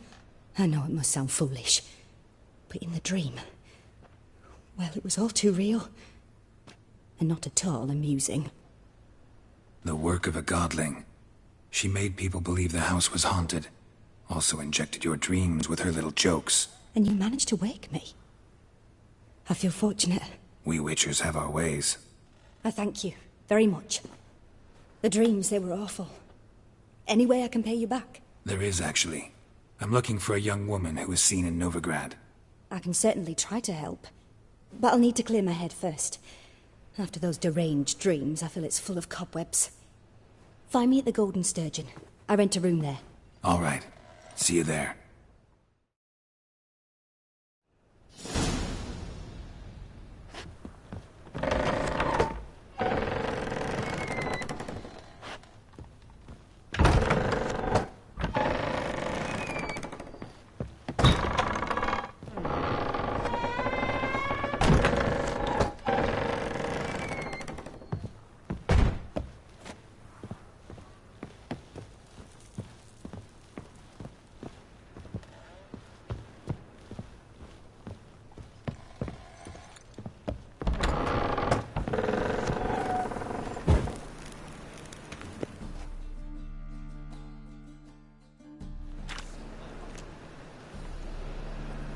I know it must sound foolish, but in the dream, well, it was all too real. And not at all amusing. The work of a godling. She made people believe the house was haunted. Also injected your dreams with her little jokes. And you managed to wake me. I feel fortunate. We Witchers have our ways. I thank you very much. The dreams, they were awful. Any way I can pay you back? There is, actually. I'm looking for a young woman who was seen in Novigrad. I can certainly try to help. But I'll need to clear my head first. After those deranged dreams, I feel it's full of cobwebs. Find me at the Golden Sturgeon. I rent a room there. All right. See you there.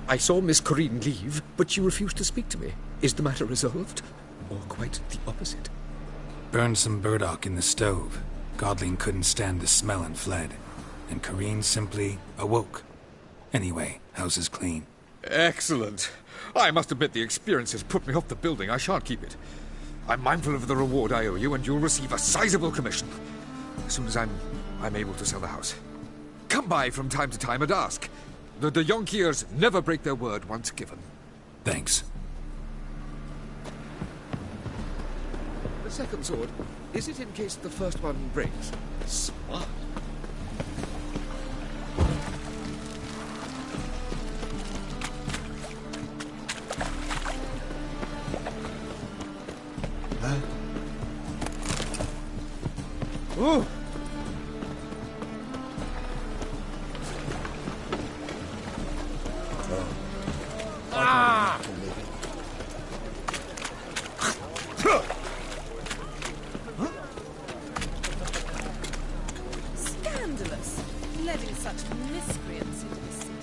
I saw Miss Corinne leave, but she refused to speak to me. Is the matter resolved? Or quite the opposite? Burned some burdock in the stove. Godling couldn't stand the smell and fled. And Corinne simply awoke. Anyway, house is clean. Excellent. I must admit the experience has put me off the building. I shan't keep it. I'm mindful of the reward I owe you, and you'll receive a sizable commission. As soon as I'm able to sell the house. Come by from time to time and ask. The de Jonkiers never break their word once given. Thanks. The second sword, is it in case the first one breaks? Smart. Ooh. Ah! Scandalous. Letting such miscreants into the city.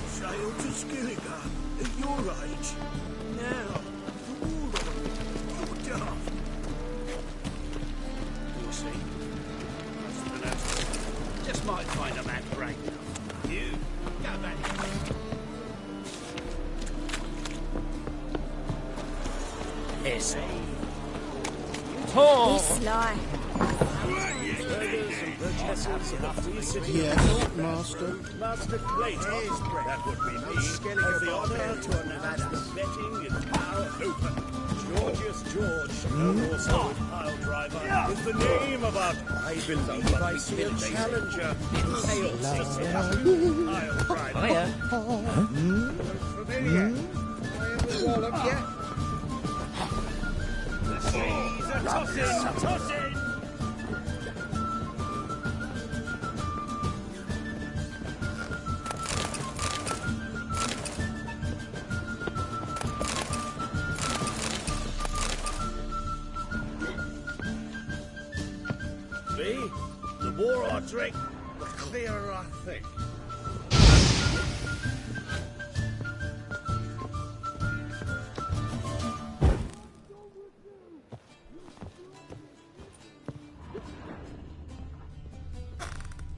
Sail to Skilliga at your age. Now, you're daft. We'll see. Just might find a man great enough. You, go back. Yes. Be sly. Yes, Master. Master Great. That would be me. Of the honour to announce the betting in power open. Georgius George, known also as Pile Driver, is the name of our... I believe I see a challenger in sales to set up Pile Driver. Hiya. Familiar. I ever wallop yet? The seas are tossing, tossing! See? The more I drink, the clearer I think.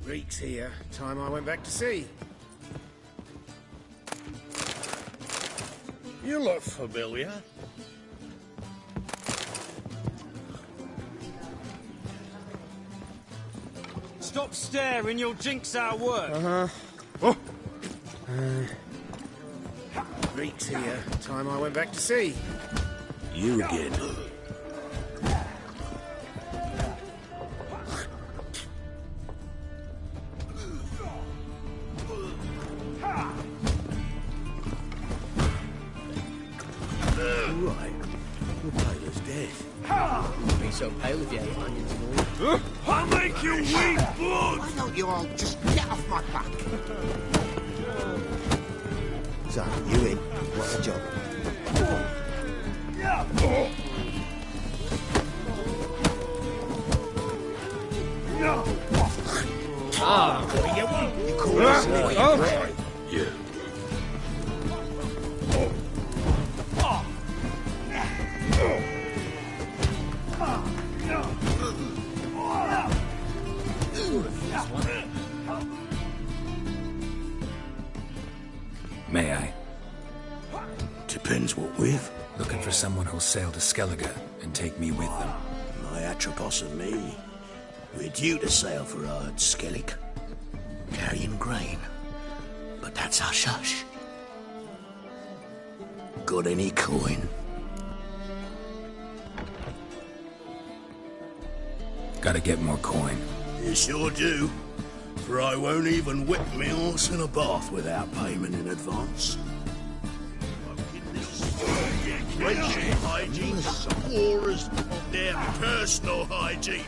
Reek's here. Time I went back to sea. You look familiar. Stop staring, you'll jinx our work. Oh. Reek's here. Time I went back to sea. You again. Right. Your tailor's dead. Don't be so pale if you hate onions and all. I'll make you weep blood! Why don't you all just get off my back? So, you in. What's the job? You call this right? Yeah. May I? Depends what with. Looking for someone who'll sail to Skellige and take me with them. My Atropos and me. We're due to sail for Ard Skellig, carrying grain. But that's hush-hush. Got any coin? Gotta get more coin. You sure do. For I won't even whip me horse in a bath without payment in advance. Friendship hygiene, warriors of their personal hygiene.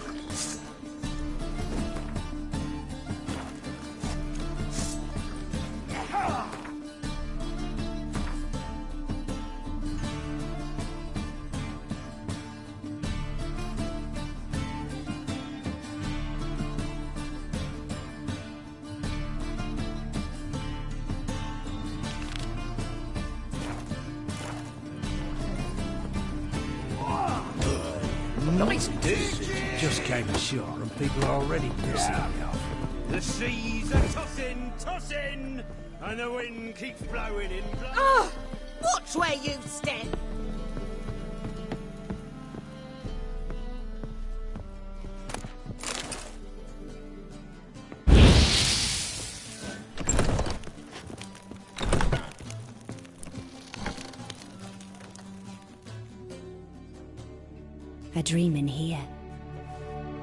Nice dude. Just came ashore and people are already pissing me off. The seas are tossing, tossing, and the wind keeps blowing in. Oh! Watch where you step! A dream in here.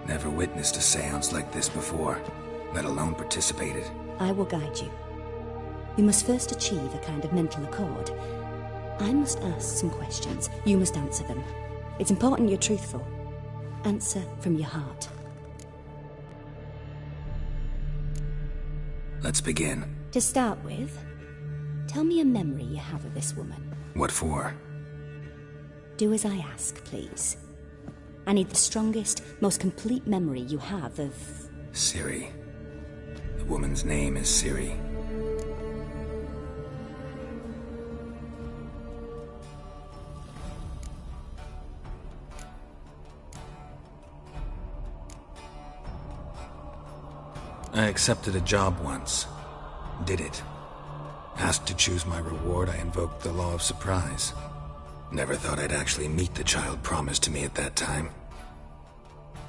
Never witnessed a seance like this before, let alone participated. I will guide you. You must first achieve a kind of mental accord. I must ask some questions. You must answer them. It's important you're truthful. Answer from your heart. Let's begin. To start with, tell me a memory you have of this woman. What for? Do as I ask, please. I need the strongest, most complete memory you have of... Ciri. The woman's name is Ciri. I accepted a job once. Did it. Asked to choose my reward, I invoked the law of surprise. Never thought I'd actually meet the child promised to me at that time.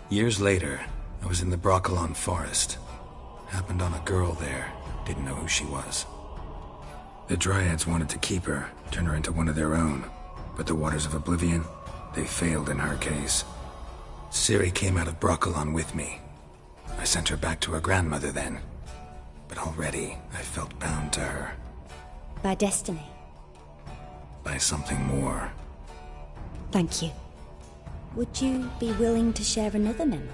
Years later, I was in the Brokilon forest. Happened on a girl there. Didn't know who she was. The Dryads wanted to keep her, turn her into one of their own. But the Waters of Oblivion, they failed in her case. Ciri came out of Brokilon with me. I sent her back to her grandmother then. But already, I felt bound to her. By destiny. By something more. Thank you. Would you be willing to share another memory?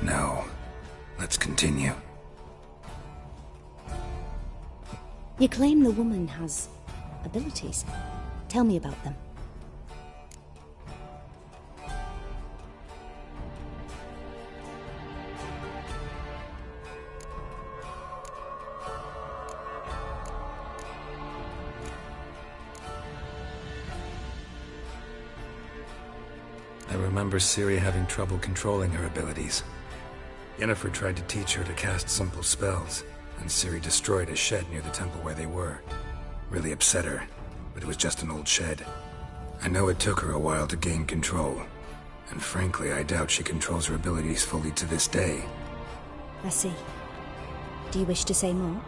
No. Let's continue. You claim the woman has abilities. Tell me about them. I remember Ciri having trouble controlling her abilities. Yennefer tried to teach her to cast simple spells, and Ciri destroyed a shed near the temple where they were. Really upset her, but it was just an old shed. I know it took her a while to gain control, and frankly, I doubt she controls her abilities fully to this day. I see. Do you wish to say more?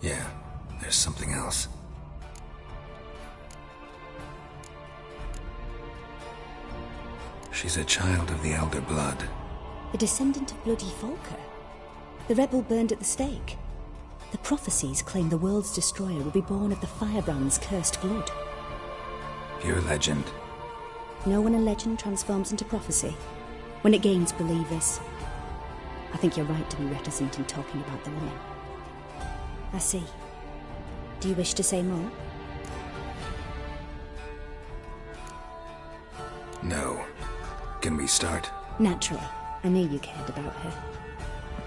Yeah, there's something else. She's a child of the Elder Blood. A descendant of bloody Volker. The rebel burned at the stake. The prophecies claim the world's destroyer will be born of the Firebrand's cursed blood. Pure legend. Know when a legend transforms into prophecy? When it gains believers. I think you're right to be reticent in talking about the woman. I see. Do you wish to say more? No. Can we start? Naturally. I knew you cared about her.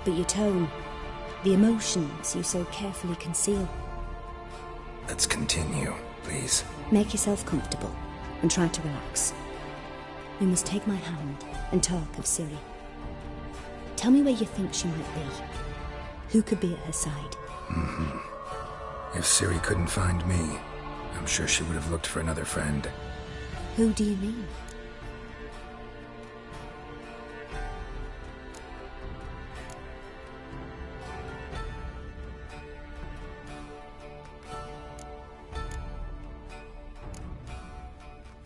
But your tone, the emotions you so carefully conceal. Let's continue, please. Make yourself comfortable and try to relax. You must take my hand and talk of Ciri. Tell me where you think she might be. Who could be at her side? If Ciri couldn't find me, I'm sure she would have looked for another friend. Who do you mean?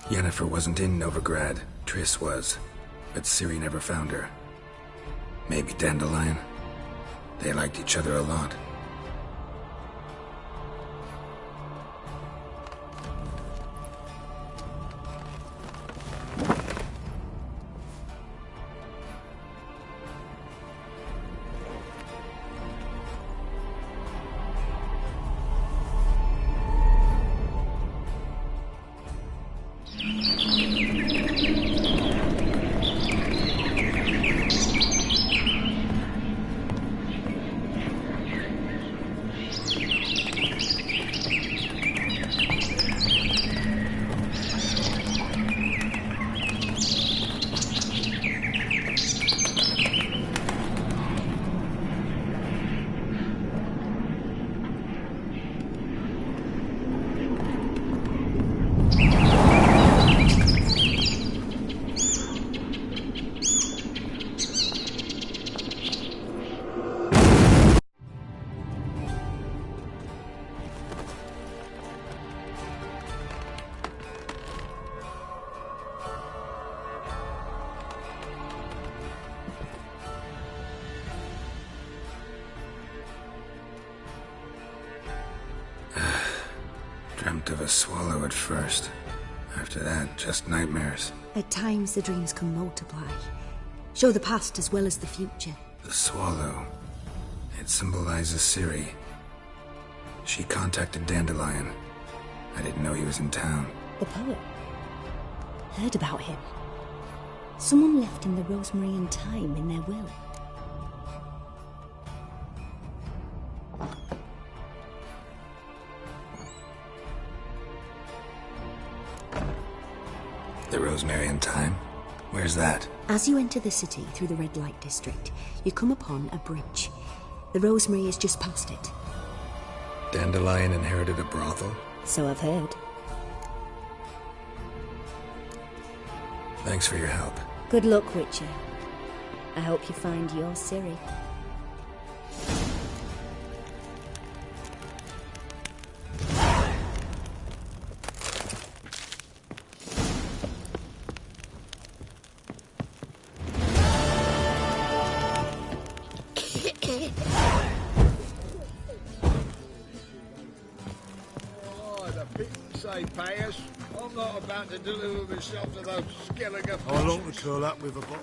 Yennefer wasn't in Novigrad. Triss was. But Ciri never found her. Maybe Dandelion? They liked each other a lot. Dreamt of a swallow at first. After that, just nightmares. At times, the dreams can multiply. Show the past as well as the future. The swallow. It symbolizes Ciri. She contacted Dandelion. I didn't know he was in town. The poet. Heard about him. Someone left him the rosemary and thyme in their will. The rosemary and thyme? Where's that? As you enter the city through the red light district, you come upon a bridge. The rosemary is just past it. Dandelion inherited a brothel? So I've heard. Thanks for your help. Good luck, Witcher. I hope you find your Ciri. Payers. I'm not about to deliver myself to those skeleton. I'll look to curl up with a bottle.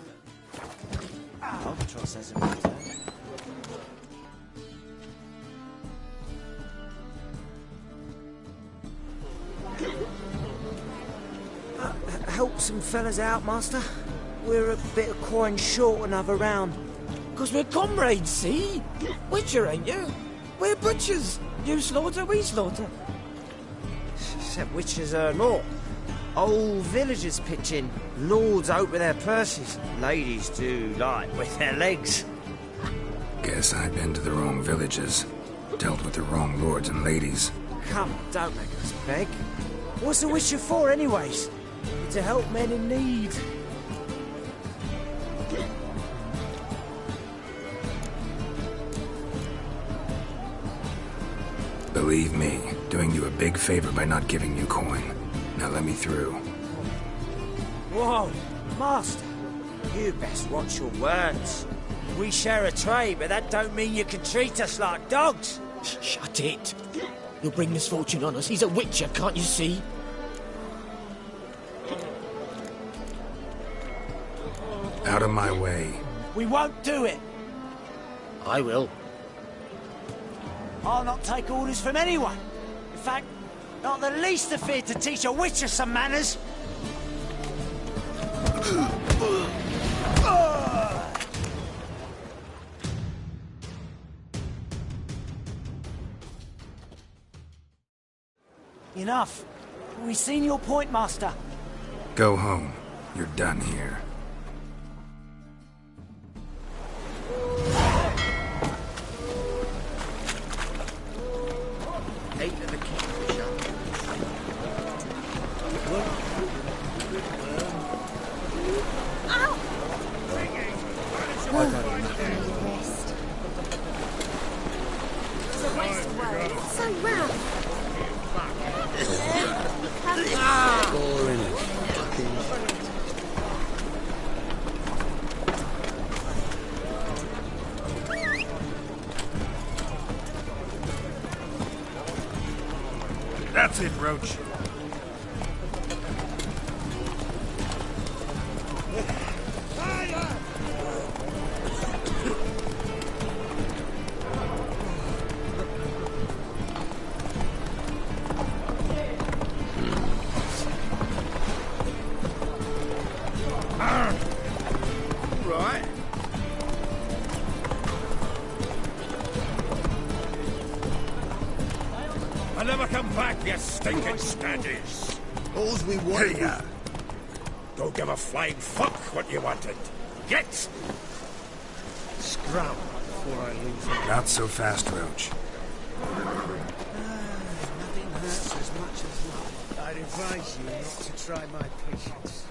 Albatross has a matter. Help some fellas out, Master. We're a bit of coin short another round. 'Cause we're comrades, see? Witcher, ain't you? We're butchers. You slaughter, we slaughter. Except witches earn more. Old villagers pitch in. Lords out with their purses. Ladies do like with their legs. Guess I've been to the wrong villages. Dealt with the wrong lords and ladies. Come, don't make us beg. What's a witcher for, anyways? To help men in need. Believe me, doing you a big favor by not giving you coin. Now let me through. Whoa, Master. You best watch your words. We share a trade, but that don't mean you can treat us like dogs. Shut it. You'll bring misfortune on us. He's a witcher, can't you see? Out of my way. We won't do it. I will. I'll not take orders from anyone. In fact, not the least afeard to teach a witcher some manners. Enough. We've seen your point, Master. Go home. You're done here. That's it, Roach. Right. I never come back, you stinking standies. All's we want. Here. Don't give a flying fuck what you wanted. Get! Scram before I lose it. Not so fast, Roach. Nothing hurts as much as love. I'd advise you not to try my patience.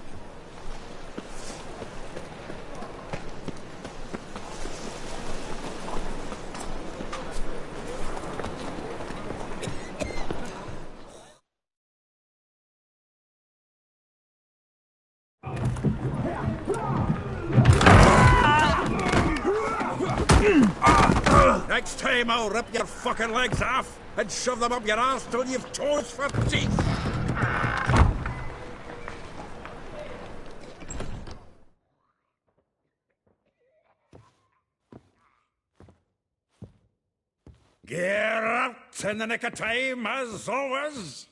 Next time I'll rip your fucking legs off and shove them up your arse till you've toes for teeth. Geralt, in the nick of time, as always.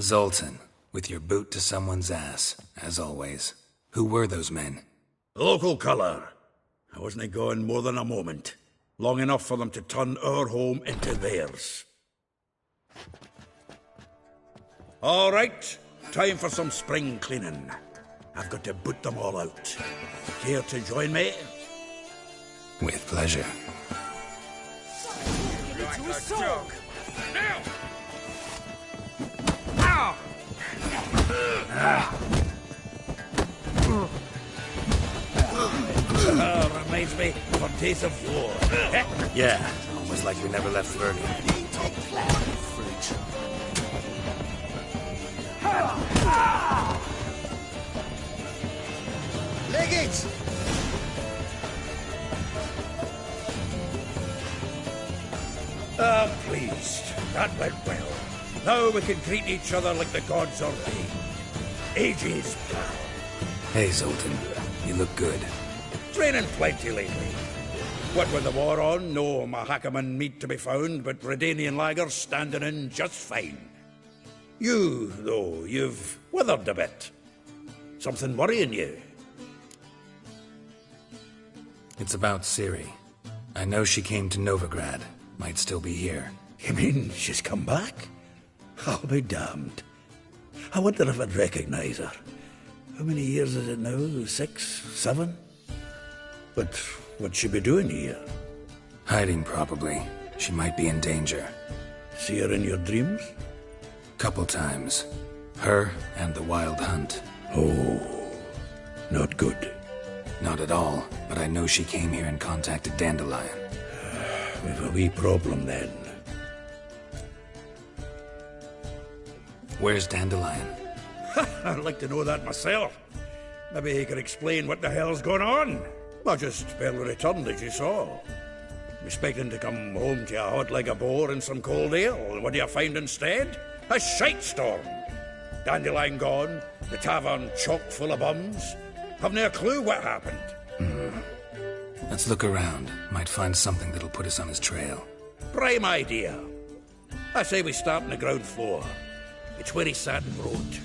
Zoltan, with your boot to someone's ass, as always. Who were those men? Local colour. I wasn't gone more than a moment. Long enough for them to turn our home into theirs. All right, time for some spring cleaning. I've got to boot them all out. Care to join me? With pleasure. Now! Ow! Reminds me of days of war. Yeah, almost like we never left Verde. Leg it! Pleased. That went well. Now we can greet each other like the gods ordained. Ages, pal. Hey, Zoltan. You look good. Training plenty lately. What with the war on, no Mahakaman meat to be found, but Redanian lagers standing in just fine. You, though, you've withered a bit. Something worrying you? It's about Ciri. I know she came to Novigrad. Might still be here. You mean she's come back? I'll be damned. I wonder if I'd recognize her. How many years is it now? 6, 7? But what'd she be doing here? Hiding, probably. She might be in danger. See her in your dreams? Couple times. Her and the Wild Hunt. Oh, not good. Not at all, but I know she came here and contacted Dandelion. We've a wee problem then. Where's Dandelion? I'd like to know that myself. Maybe he could explain what the hell's going on. I just barely returned, as you saw. Expecting to come home to a hot leg of boar and some cold ale, and what do you find instead? A shite storm. Dandelion gone, the tavern chock full of bums. Haven't a clue what happened. Let's look around. Might find something that'll put us on his trail. Prime idea. I say we start on the ground floor. It's where he sat and wrote.